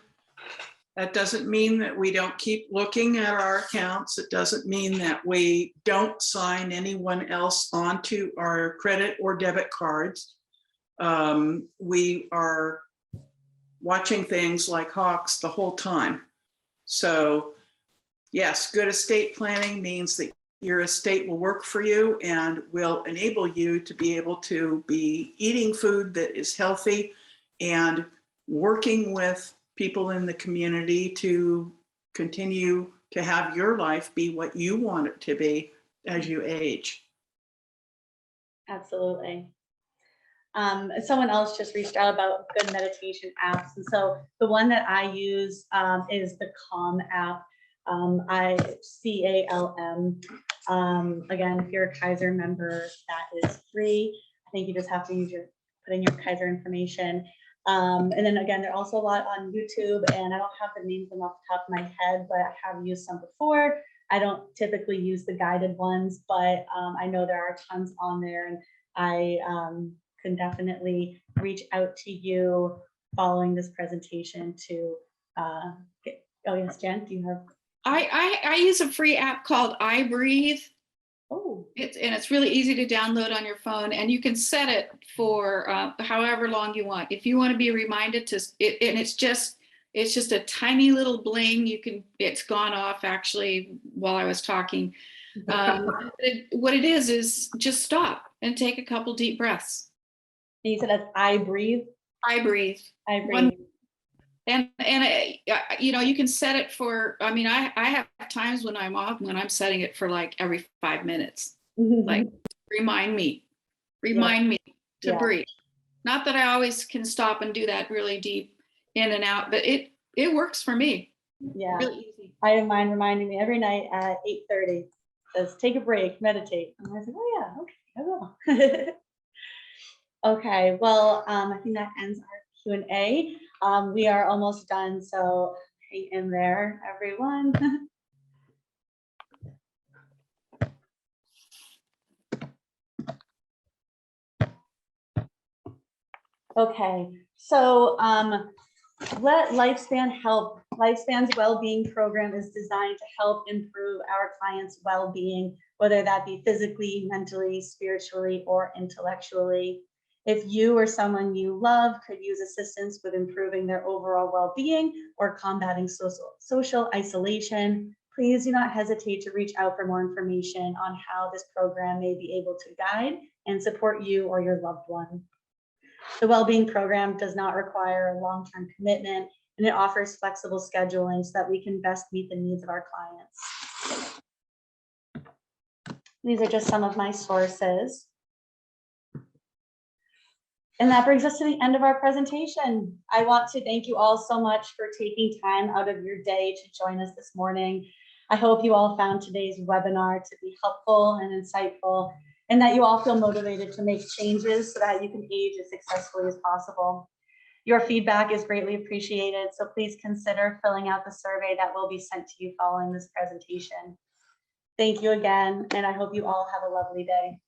that doesn't mean that we don't keep looking at our accounts. It doesn't mean that we don't sign anyone else onto our credit or debit cards. We are watching things like hawks the whole time. So yes, good estate planning means that your estate will work for you and will enable you to be able to be eating food that is healthy and working with people in the community to continue to have your life be what you want it to be as you age. Absolutely. Someone else just reached out about good meditation apps. And so the one that I use is the Calm app. CALM. Again, if you're a Kaiser member, that is free. I think you just have to put in your Kaiser information. And then again, there are also a lot on YouTube, and I don't have the names of them off the top of my head, but I have used some before. I don't typically use the guided ones, but I know there are tons on there, and I can definitely reach out to you following this presentation to oh yes, Jen, do you have? I use a free app called I Breathe. Oh, It's really easy to download on your phone, and you can set it for however long you want. If you want to be reminded to it, and it's just a tiny little bling. It's gone off actually while I was talking. What it is just stop and take a couple deep breaths. and you said that's I Breathe. I breathe. I Breathe. And you know, you can set it for, I mean, I have times when I'm off when I'm setting it for like every 5 minutes. Like, remind me to breathe. Not that I always can stop and do that really deep in and out, but it works for me. Yeah, really easy. I have mine reminding me every night at 8:30. Says take a break, meditate. And I was like, oh yeah, okay, I will. Okay, well, I think that ends our Q&A. We are almost done, so hang in there, everyone. Okay, so let Lifespan help. Lifespan's well-being program is designed to help improve our clients' well-being, whether that be physically, mentally, spiritually, or intellectually. If you or someone you love could use assistance with improving their overall well-being or combating social isolation, please do not hesitate to reach out for more information on how this program may be able to guide and support you or your loved one. The well-being program does not require a long-term commitment, and it offers flexible scheduling so that we can best meet the needs of our clients. These are just some of my sources. And that brings us to the end of our presentation. I want to thank you all so much for taking time out of your day to join us this morning. I hope you all found today's webinar to be helpful and insightful, and that you all feel motivated to make changes so that you can age as successfully as possible. Your feedback is greatly appreciated, so please consider filling out the survey that will be sent to you following this presentation. Thank you again, and I hope you all have a lovely day.